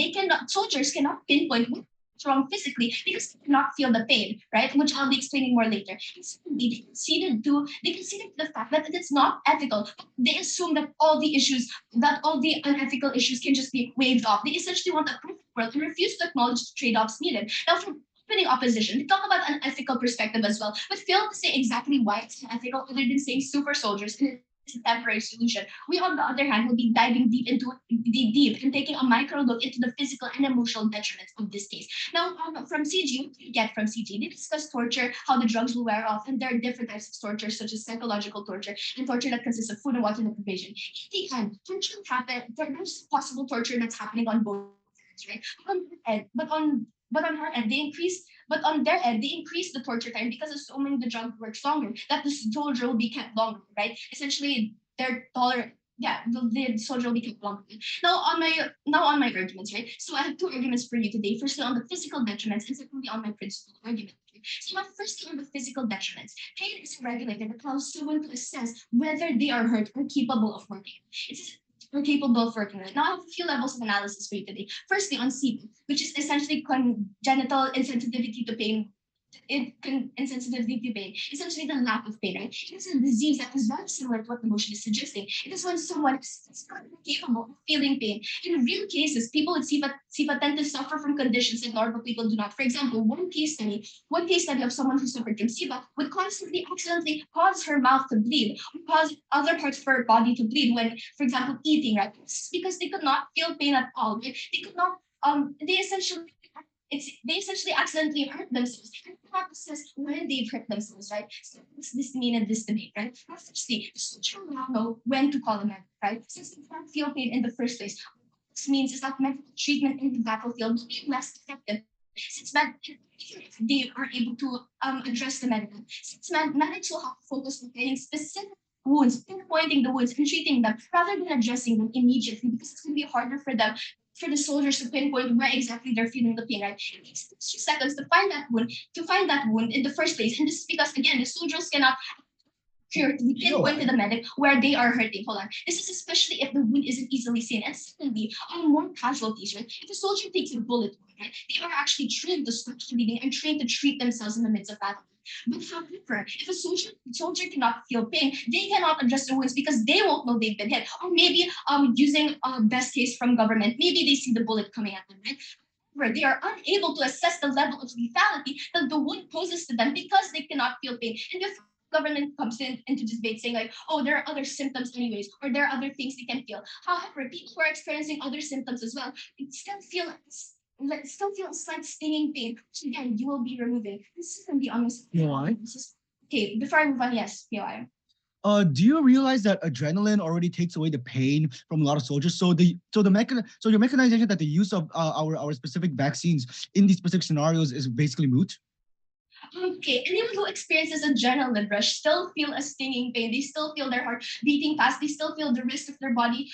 soldiers cannot pinpoint what wrong physically because they cannot feel the pain, right? Which I'll be explaining more later. And secondly, they conceded to the fact that it's not ethical. They assume that all the unethical issues can just be waved off. They essentially want a perfect world and refuse to acknowledge the trade-offs needed. Now, from opening opposition, they talk about an ethical perspective as well, but fail to say exactly why it's unethical other than saying super soldiers and a temporary solution. We, on the other hand, will be diving deep and taking a micro look into the physical and emotional detriments of this case. Now, from CG, what do you get from CG? They discuss torture, how the drugs will wear off, and there are different types of torture, such as psychological torture and torture that consists of food and water deprivation. In the end, torture happen. There's possible torture that's happening on both sides, right? But on her end, but on their end, they increase the torture time because assuming the drug works longer, that the soldier will be kept longer, right? Essentially, they're taller. Yeah, the soldier will be kept longer. Now on my arguments, right? So I have two arguments for you today. Firstly, on the physical detriments, and secondly, on my principal argument. So now, firstly, on the physical detriments, pain is regulated that allows someone to assess whether they are hurt or capable of working. It's we're capable of working with. Now, I have a few levels of analysis for you today. Firstly, on CP, which is essentially congenital insensitivity to pain. Insensitivity to pain, essentially the lack of pain, right? It is a disease that is very similar to what the motion is suggesting. It is when someone is not capable of feeling pain. In real cases, people with CIFA tend to suffer from conditions that normal people do not. For example, one case study of someone who suffered from CIFA would constantly accidentally cause her mouth to bleed, or cause other parts of her body to bleed when, for example, eating, right? It's because they could not feel pain at all. Right? They could not, they essentially accidentally hurt themselves and cannot assess when they've hurt themselves, right? So what's this mean in this debate, right? Firstly, the soldier will not know when to call a medic, right? Since they can't feel pain in the first place. What this means is that medical treatment in the battlefield will be less effective. Since they are able to address the medical, since medics will have to focus on getting specific wounds, pinpointing the wounds and treating them rather than addressing them immediately because it's going to be harder for them for the soldiers to pinpoint where exactly they're feeling the pain, right? It takes 2 seconds to find that wound in the first place. And this is because again, the soldiers cannot pinpoint to the medic where they are hurting. Hold on. This is especially if the wound isn't easily seen. And secondly, on more casualties, right? If a soldier takes a bullet, right, they are actually trained to stop bleeding and trained to treat themselves in the midst of battle. But however, if a soldier cannot feel pain, they cannot address the wounds because they won't know they've been hit. Or maybe using best case from government, maybe they see the bullet coming at them, right? Where they are unable to assess the level of lethality that the wound poses to them because they cannot feel pain. And if government comes into this debate saying like, oh, there are other symptoms anyways, or there are other things they can feel. However, people who are experiencing other symptoms as well, still feel a slight stinging pain, which again you will be removing. This is gonna be honest.
Why?
Okay, before I move on, yes, POI.
Do you realize that adrenaline already takes away the pain from a lot of soldiers? So your mechanization that the use of our specific vaccines in these specific scenarios is basically moot.
Okay, anyone who experiences adrenaline rush still feel a stinging pain. They still feel their heart beating fast. They still feel the wrist of their body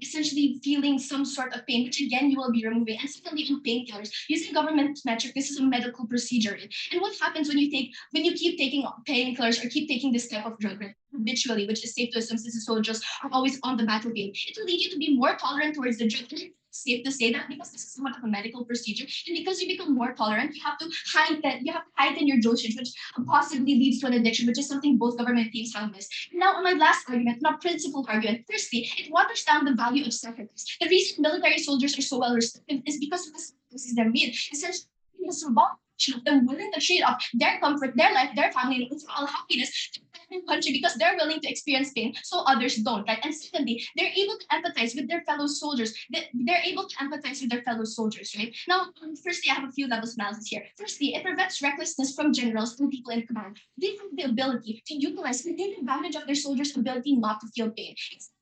essentially feeling some sort of pain, which again you will be removing. And secondly, in painkillers, using government metric, this is a medical procedure. And what happens when you keep taking painkillers or keep taking this type of drug habitually, which is safe to assume since the soldiers are always on the battlefield, it will lead you to be more tolerant towards the drug. Safe to say that because this is somewhat of a medical procedure, and because you become more tolerant, you have to heighten your dosage, which possibly leads to an addiction, which is something both government teams have missed. Now, on my last argument, not principled argument, firstly, it waters down the value of sacrifice. The reason military soldiers are so well respected is because of the sacrifices they're made. Essentially, the symbolic of them willing to trade off their comfort, their life, their family, and overall happiness to the country because they're willing to experience pain, so others don't, right? And secondly, they're able to empathize with their fellow soldiers. They're able to empathize with their fellow soldiers, right? Now, firstly, I have a few levels of analysis here. Firstly, it prevents recklessness from generals and people in command. They have the ability to utilize and take advantage of their soldiers' ability not to feel pain.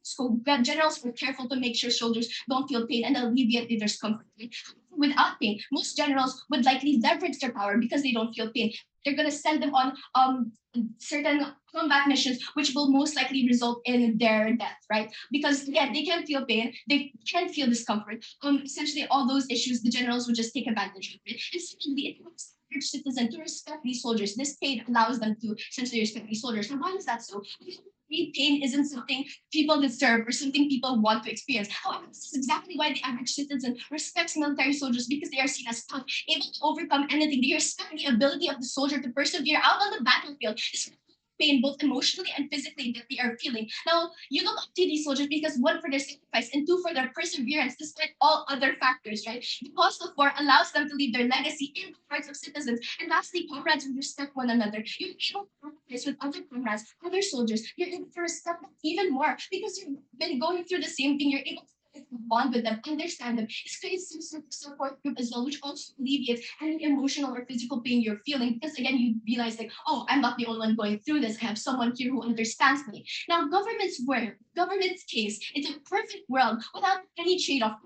So generals were careful to make sure soldiers don't feel pain and alleviate their discomfort. Right? Without pain, most generals would likely leverage their power because they don't feel pain. They're going to send them on certain combat missions, which will most likely result in their death, right? Because again, they can feel pain, they can feel discomfort. Essentially, all those issues, the generals would just take advantage of it. And secondly, it helps each citizen to respect these soldiers. This pain allows them to essentially respect these soldiers. And why is that so? Pain isn't something people deserve or something people want to experience. However, this is exactly why the average citizen respects military soldiers because they are seen as tough, able to overcome anything. They respect the ability of the soldier to persevere out on the battlefield. Pain both emotionally and physically that they are feeling. Now, you look up to these soldiers because one, for their sacrifice, and two, for their perseverance despite all other factors, right? The cost of war allows them to leave their legacy in the hearts of citizens. And lastly, comrades will respect one another. You're able to practice with other comrades, other soldiers. You're able to respect them even more because you've been going through the same thing. You're able to bond with them, understand them. It creates some sort of support group as well, which also alleviates any emotional or physical pain you're feeling. Because again, you realize like, oh, I'm not the only one going through this. I have someone here who understands me. Now, government's case, it's a perfect world without any trade-off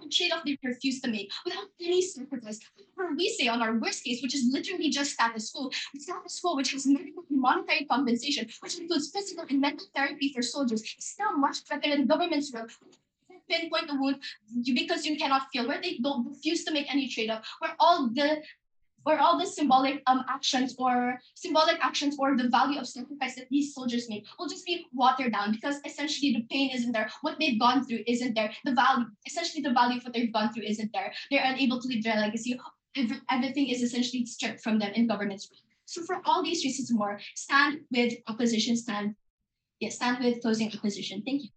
they refuse to make, without any sacrifice. Or we say on our worst case, which is literally just status quo, which has medical and monetary compensation, which includes physical and mental therapy for soldiers, is still much better than government's world. Pinpoint the wound because you cannot feel, where they don't refuse to make any trade-off, where all the symbolic actions or the value of sacrifice that these soldiers make will just be watered down because essentially the pain isn't there, what they've gone through isn't there, the value of what they've gone through isn't there. They're unable to leave their legacy. Everything is essentially stripped from them in government's rule. So for all these reasons and more, stand with opposition, stand with closing opposition. Thank you.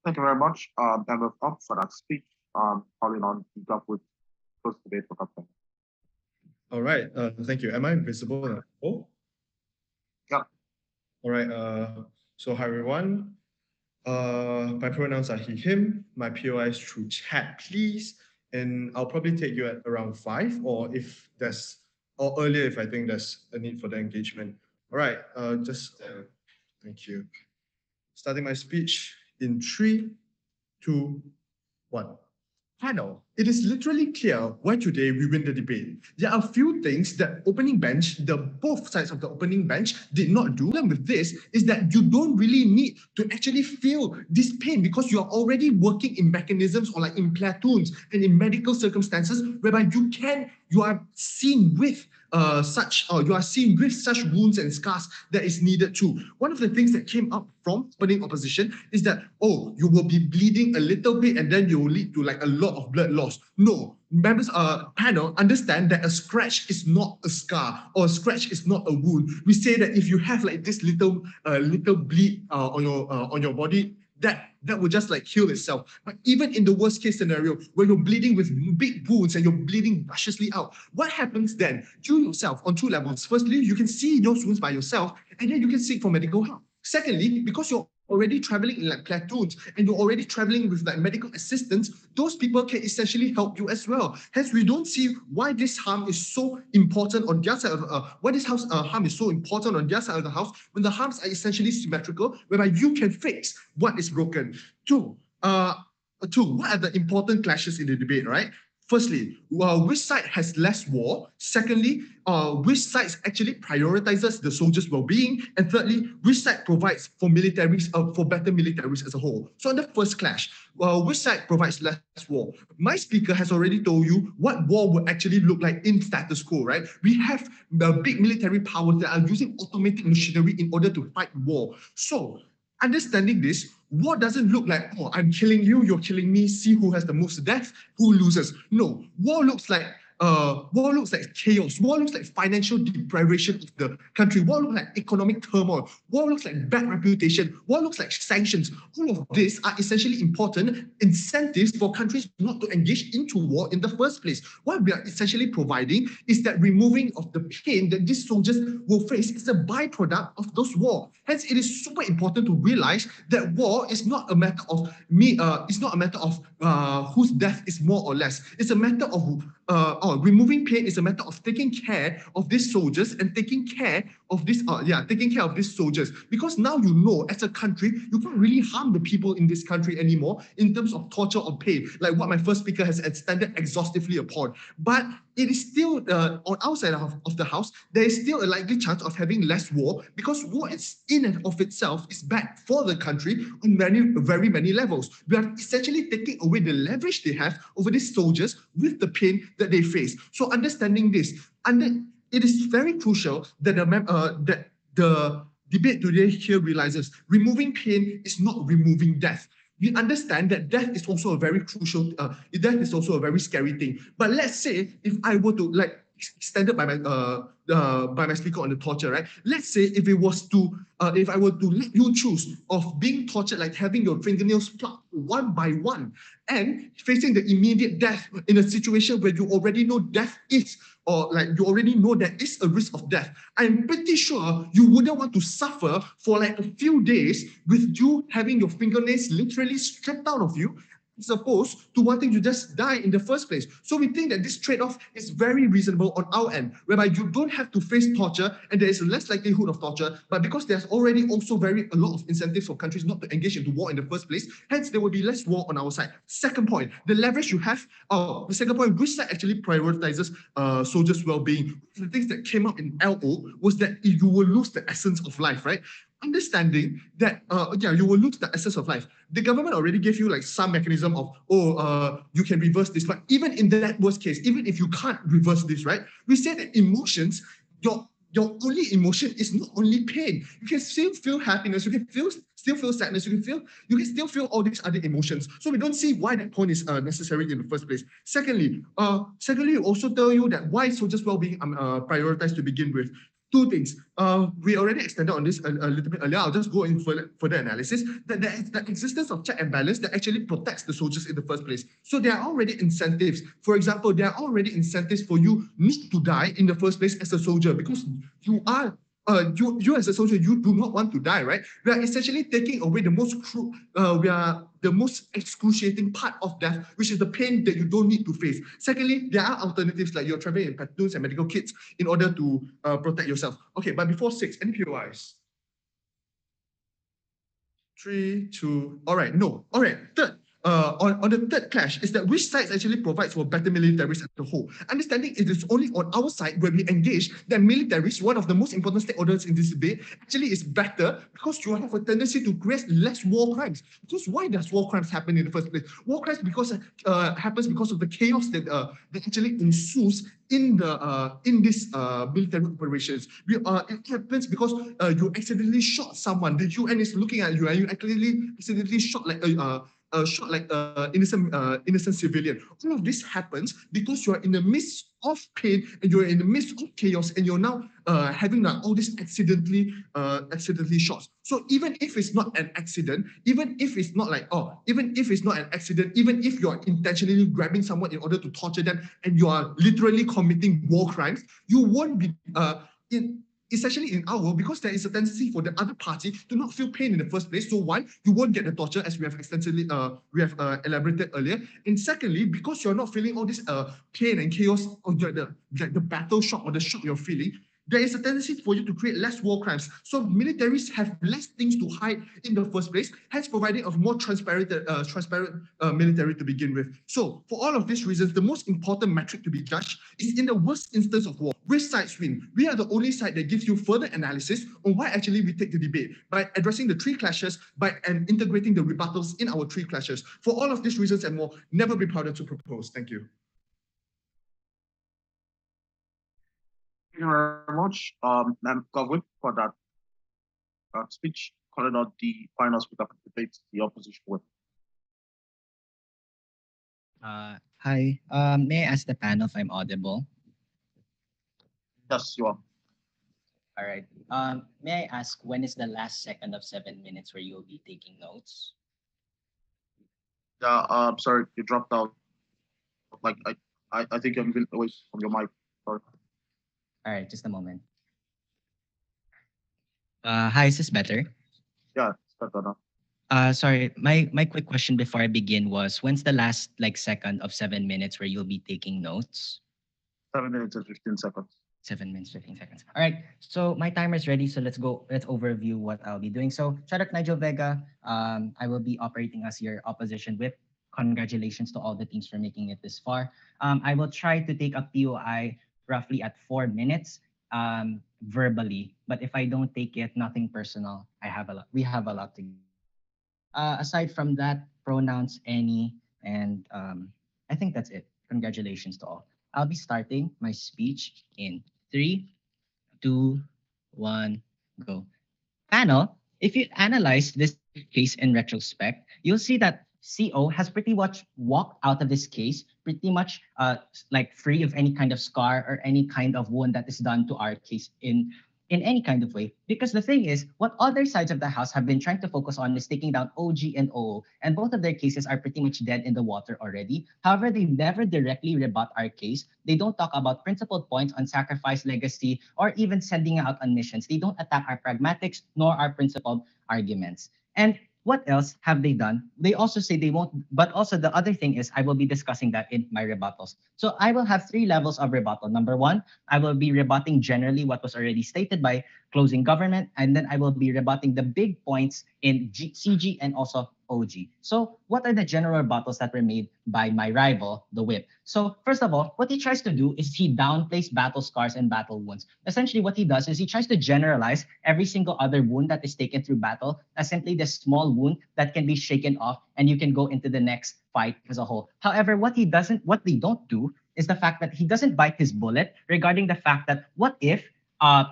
Thank you very much. And we're up for that speech. Calling on Mika with first debate for Captain.
All right. Thank you. Am I visible now? Oh.
Yeah.
All right. So hi everyone. My pronouns are he, him. My POI is through chat, please. And I'll probably take you at around 5, or earlier if I think there's a need for the engagement. All right. Thank you. Starting my speech in 3, 2, 1. Panel, it is literally clear why today we win the debate. There are a few things that both sides of the opening bench did not do. And with this is that you don't really need to actually feel this pain because you are already working in mechanisms or like in platoons and in medical circumstances whereby you are seen with
you are seen with such wounds and scars that is needed too. One of the things that came up from opening opposition is that, oh, you will be bleeding a little bit and then you will lead to like a lot of blood loss. No, members panel understand that a scratch is not a scar or a scratch is not a wound. We say that if you have like this little bleed on your body, that will just like heal itself. But even in the worst case scenario, where you're bleeding with big wounds and you're bleeding viciously out, what happens then? You yourself on two levels. Firstly, you can see those wounds by yourself, and then you can seek for medical help. Secondly, because you're already traveling in like platoons and you're already traveling with like medical assistance, those people can essentially help you as well. Hence, we don't see why this harm is so important on their side of why this harm is so important on their side of the house when the harms are essentially symmetrical, whereby you can fix what is broken. Two, what are the important clashes in the debate, right? Firstly, which side has less war? Secondly, which side actually prioritizes the soldiers' well-being? And thirdly, which side provides for militaries, for better militaries as a whole? So on the first clash, which side provides less war? My speaker has already told you what war would actually look like in status quo, right? We have big military powers that are using automated machinery in order to fight war. So understanding this, war doesn't look like, oh, I'm killing you, you're killing me, see who has the most death, who loses. No, war looks like chaos. War looks like financial deprivation of the country. War looks like economic turmoil. War looks like bad reputation. War looks like sanctions. All of these are essentially important incentives for countries not to engage into war in the first place. What we are essentially providing is that removing of the pain that these soldiers will face is a byproduct of those war. Hence, it is super important to realize that war is not a matter of it's not a matter of whose death is more or less. It's a matter of removing pain is a matter of taking care of these soldiers and taking care of these soldiers, because now you know as a country you can't really harm the people in this country anymore in terms of torture or pain, like what my first speaker has extended exhaustively upon. But it is still on our side of the house, there is still a likely chance of having less war, because war is in and of itself is bad for the country on very many levels. We are essentially taking away the leverage they have over these soldiers with the pain that they face. So understanding this, it is very crucial that the debate today here realizes removing pain is not removing death. We understand that death is also a very crucial, death is also a very scary thing. But let's say if I were to like extended by my speaker on the torture, right? Let's say if it was to if I were to let you choose of being tortured, like having your fingernails plucked one by one, and facing the immediate death in a situation where you already know death is, or like you already know there is a risk of death, I'm pretty sure you wouldn't want to suffer for like a few days with you having your fingernails literally stripped out of you, as opposed to wanting to just die in the first place. So we think that this trade-off is very reasonable on our end, whereby you don't have to face torture and there is less likelihood of torture, but because there's already also a lot of incentives for countries not to engage into war in the first place, hence there will be less war on our side. Second point, the leverage you have, the second point, which side actually prioritizes soldiers' well-being. The things that came up in LO was that you will lose the essence of life, right? Understanding that you will lose the essence of life. The government already gave you like some mechanism of you can reverse this, but even in that worst case, even if you can't reverse this, right, we say that emotions, your only emotion is not only pain. You can still feel happiness, you can still feel sadness, you can still feel all these other emotions. So we don't see why that point is necessary in the first place. Secondly, we also tell you that why soldiers' well-being prioritized to begin with. Two things. We already extended on this a little bit earlier. I'll just go in further analysis. That there is the existence of check and balance that actually protects the soldiers in the first place. So there are already incentives. For example, there are already incentives for you not to die in the first place as a soldier, because you are you as a soldier, you do not want to die, right? We are essentially taking away the most excruciating part of death, which is the pain that you don't need to face. Secondly, there are alternatives like you're traveling in platoons and medical kits in order to protect yourself. Okay, but before 6, any POIs? 3, 2, all right, no. All right, third.
on the third clash is that which sides actually provides for better militaries as a whole. Understanding it is only on our side where we engage that militaries, one of the most important stakeholders in this debate, actually is better because you have a tendency to create less war crimes. Because why does war crimes happen in the first place? War crimes happens because of the chaos that actually ensues in these military operations. It happens because you accidentally shot someone. The UN is looking at you and you accidentally shot like innocent civilian. All of this happens because you are in the midst of pain and you're in the midst of chaos and you're now having all this accidentally shots. So even if it's not an accident, even if it's not an accident, even if you are intentionally grabbing someone in order to torture them and you are literally committing war crimes, you won't be essentially in our world, because there is a tendency for the other party to not feel pain in the first place. So one, you won't get the torture, as we have extensively elaborated earlier. And secondly, because you're not feeling all this pain and chaos or the battle shock or the shock you're feeling, there is a tendency for you to create less war crimes. So militaries have less things to hide in the first place, hence providing a more transparent military to begin with. So for all of these reasons, the most important metric to be judged is in the worst instance of war, which sides win? We are the only side that gives you further analysis on why actually we take the debate by addressing the three clashes and integrating the rebuttals in our three clashes. For all of these reasons and more, never be prouder to propose. Thank you.
Thank you very much, Ma'am Khalid, for that speech, calling out the final speaker of the debate, the opposition with.
Hi. May I ask the panel if I'm audible?
Yes, you are.
All right. May I ask when is the last second of 7 minutes where you'll be taking notes?
Yeah, sorry, you dropped out. Like I think you're moving away from your mic. Sorry.
All right, just a moment. Hi, is this better?
Yeah, it's better now.
Sorry, my quick question before I begin was, when's the last second of 7 minutes where you'll be taking notes?
7 minutes and 15 seconds.
7 minutes, 15 seconds. All right, so my timer is ready, so let's go. Let's overview what I'll be doing. So, Shadrack, Nigel, Vega, I will be operating as your opposition whip. Congratulations to all the teams for making it this far. I will try to take a POI roughly at 4 minutes verbally, but if I don't take it, nothing personal. We have a lot to. Aside from that, pronouns any, and I think that's it. Congratulations to all. I'll be starting my speech in 3, 2, 1, go. Panel, if you analyze this case in retrospect, you'll see that CO has pretty much walked out of this case pretty much free of any kind of scar or any kind of wound that is done to our case in any kind of way. Because the thing is, what other sides of the house have been trying to focus on is taking down OG and OO, and both of their cases are pretty much dead in the water already. However, they never directly rebut our case. They don't talk about principled points on sacrifice, legacy, or even sending out on missions. They don't attack our pragmatics nor our principled arguments. And what else have they done? They also say they won't, but also the other thing is I will be discussing that in my rebuttals. So I will have 3 levels of rebuttal. Number 1, I will be rebutting generally what was already stated by closing government, and then I will be rebutting the big points in CG and also OG. So what are the general rebuttals that were made by my rival, the Whip? So first of all, what he tries to do is he downplays battle scars and battle wounds. Essentially what he does is he tries to generalize every single other wound that is taken through battle as simply the small wound that can be shaken off and you can go into the next fight as a whole. However, what they don't do is the fact that he doesn't bite his bullet regarding the fact that what if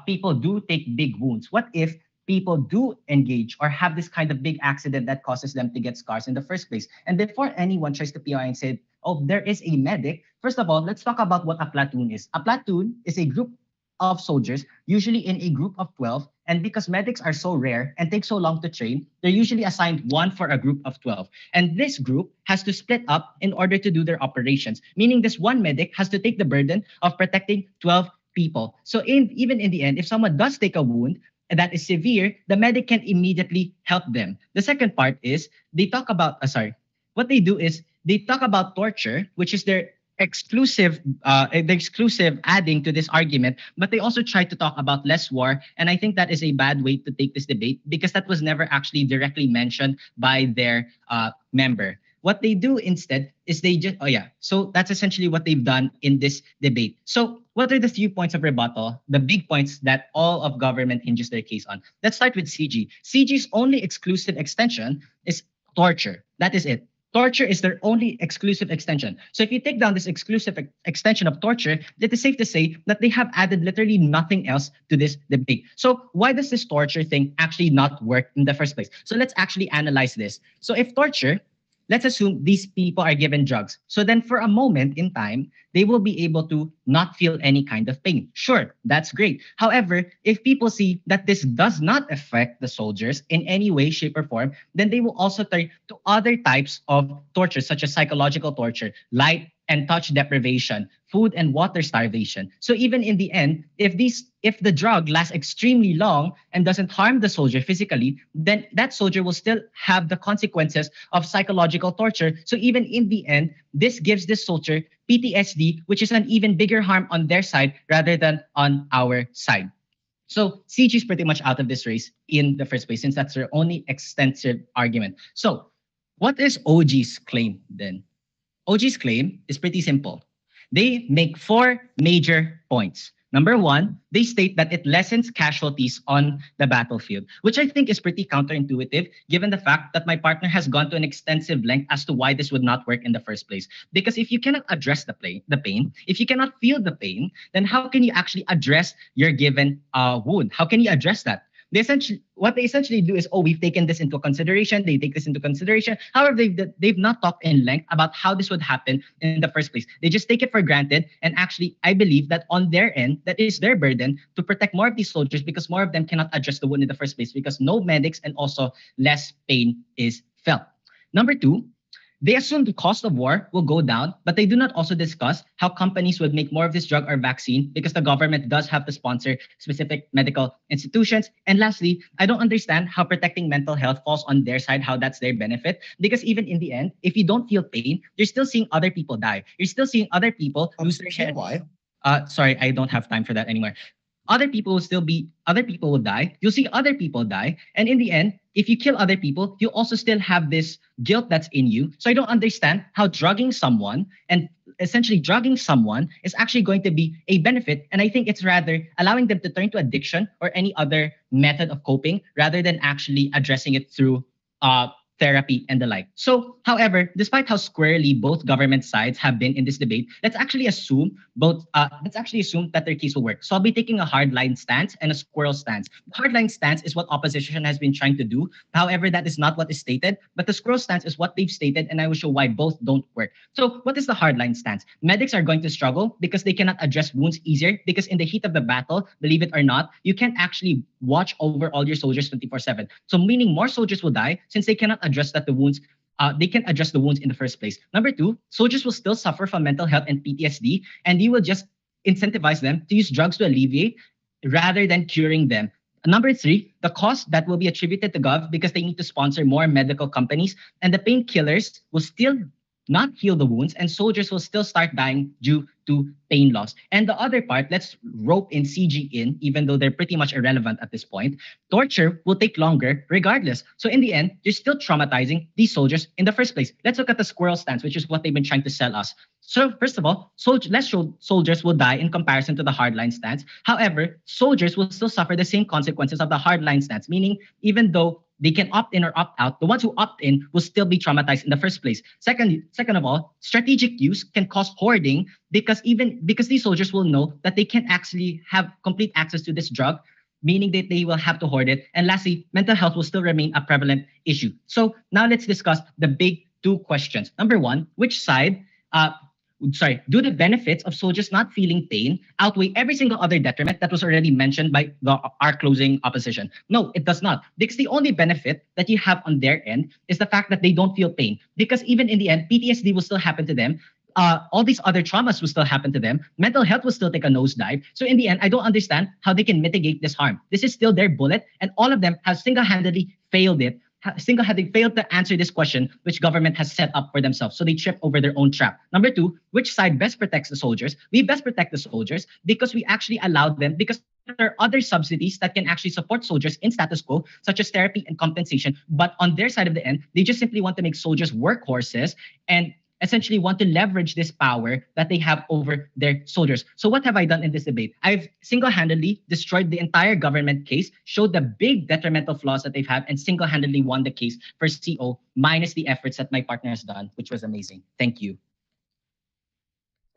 people do take big wounds? What if people do engage or have this kind of big accident that causes them to get scars in the first place? And before anyone tries to PI and say, oh, there is a medic, first of all, let's talk about what a platoon is. A platoon is a group of soldiers, usually in a group of 12. And because medics are so rare and take so long to train, they're usually assigned 1 for a group of 12. And this group has to split up in order to do their operations, meaning this one medic has to take the burden of protecting 12 people. So even in the end, if someone does take a wound that is severe, the medic can immediately help them. The second part is they talk about, what they do is they talk about torture, which is their exclusive adding to this argument, but they also try to talk about less war. And I think that is a bad way to take this debate because that was never actually directly mentioned by their member. what they do instead is they just, oh yeah, so that's essentially what they've done in this debate. So what are the 3 points of rebuttal, the big points that all of government hinges their case on? Let's start with CG. CG's only exclusive extension is torture. That is it. Torture is their only exclusive extension. So if you take down this exclusive extension of torture, it is safe to say that they have added literally nothing else to this debate. So why does this torture thing actually not work in the first place? So let's actually analyze this. So if torture, let's assume these people are given drugs. So then for a moment in time, they will be able to not feel any kind of pain. Sure, that's great. However, if people see that this does not affect the soldiers in any way, shape, or form, then they will also turn to other types of torture, such as psychological torture, light and touch deprivation, food and water starvation. So even in the end, if the drug lasts extremely long and doesn't harm the soldier physically, then that soldier will still have the consequences of psychological torture. So even in the end, this gives this soldier PTSD, which is an even bigger harm on their side rather than on our side. So CG is pretty much out of this race in the first place, since that's their only extensive argument. So what is OG's claim then? OG's claim is pretty simple. They make 4 major points. Number 1, they state that it lessens casualties on the battlefield, which I think is pretty counterintuitive given the fact that my partner has gone to an extensive length as to why this would not work in the first place. Because if you cannot address the pain, if you cannot feel the pain, then how can you actually address your given wound? How can you address that? What they essentially do is, oh, we've taken this into consideration. They take this into consideration. However, they've not talked in length about how this would happen in the first place. They just take it for granted. And actually, I believe that on their end, that is their burden to protect more of these soldiers because more of them cannot address the wound in the first place because no medics and also less pain is felt. Number 2, they assume the cost of war will go down, but they do not also discuss how companies would make more of this drug or vaccine because the government does have to sponsor specific medical institutions. And lastly, I don't understand how protecting mental health falls on their side, how that's their benefit. Because even in the end, if you don't feel pain, you're still seeing other people die. You're still seeing other people lose their head.
Why?
Sorry, I don't have time for that anymore. Other people will die. You'll see other people die. And in the end, if you kill other people, you also still have this guilt that's in you. So I don't understand how drugging someone and essentially drugging someone is actually going to be a benefit. And I think it's rather allowing them to turn to addiction or any other method of coping rather than actually addressing it through therapy and the like. So, however, despite how squarely both government sides have been in this debate, let's actually assume that their case will work. So I'll be taking a hardline stance and a squirrel stance. The hardline stance is what opposition has been trying to do. However, that is not what is stated, but the squirrel stance is what they've stated, and I will show why both don't work. So what is the hardline stance? Medics are going to struggle because they cannot address wounds easier because in the heat of the battle, believe it or not, you can't actually watch over all your soldiers 24/7. So meaning more soldiers will die since they cannot address that the wounds they can address the wounds in the first place. Number 2, soldiers will still suffer from mental health and PTSD, and you will just incentivize them to use drugs to alleviate rather than curing them. Number 3, the cost that will be attributed to Gov because they need to sponsor more medical companies, and the painkillers will still not heal the wounds, and soldiers will still start dying due to pain loss. And the other part, let's rope in CG in, even though they're pretty much irrelevant at this point. Torture will take longer regardless. So in the end, you're still traumatizing these soldiers in the first place. Let's look at the squirrel stance, which is what they've been trying to sell us. So first of all, less soldiers will die in comparison to the hardline stance. However, soldiers will still suffer the same consequences of the hardline stance, meaning even though they can opt in or opt out, the ones who opt in will still be traumatized in the first place. Second of all, strategic use can cause hoarding because these soldiers will know that they can't actually have complete access to this drug, meaning that they will have to hoard it. And lastly, mental health will still remain a prevalent issue. So now let's discuss the big 2 questions. Number 1, which side do the benefits of soldiers not feeling pain outweigh every single other detriment that was already mentioned by our closing opposition? No, it does not. Because the only benefit that you have on their end is the fact that they don't feel pain. Because even in the end, PTSD will still happen to them. All these other traumas will still happen to them. Mental health will still take a nosedive. So in the end, I don't understand how they can mitigate this harm. This is still their bullet, and all of them have single-handedly failed it. single-handedly failed to answer this question which government has set up for themselves. So they trip over their own trap. Number two, which side best protects the soldiers? We best protect the soldiers because we actually allow them, because there are other subsidies that can actually support soldiers in status quo, such as therapy and compensation. But on their side of the end, they just simply want to make soldiers workhorses and essentially want to leverage this power that they have over their soldiers. So what have I done in this debate? I've single-handedly destroyed the entire government case, showed the big detrimental flaws that they've had, and single-handedly won the case for CO minus the efforts that my partner has done, which was amazing. Thank you.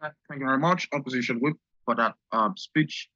Thank you very much, Opposition Whip, for that speech.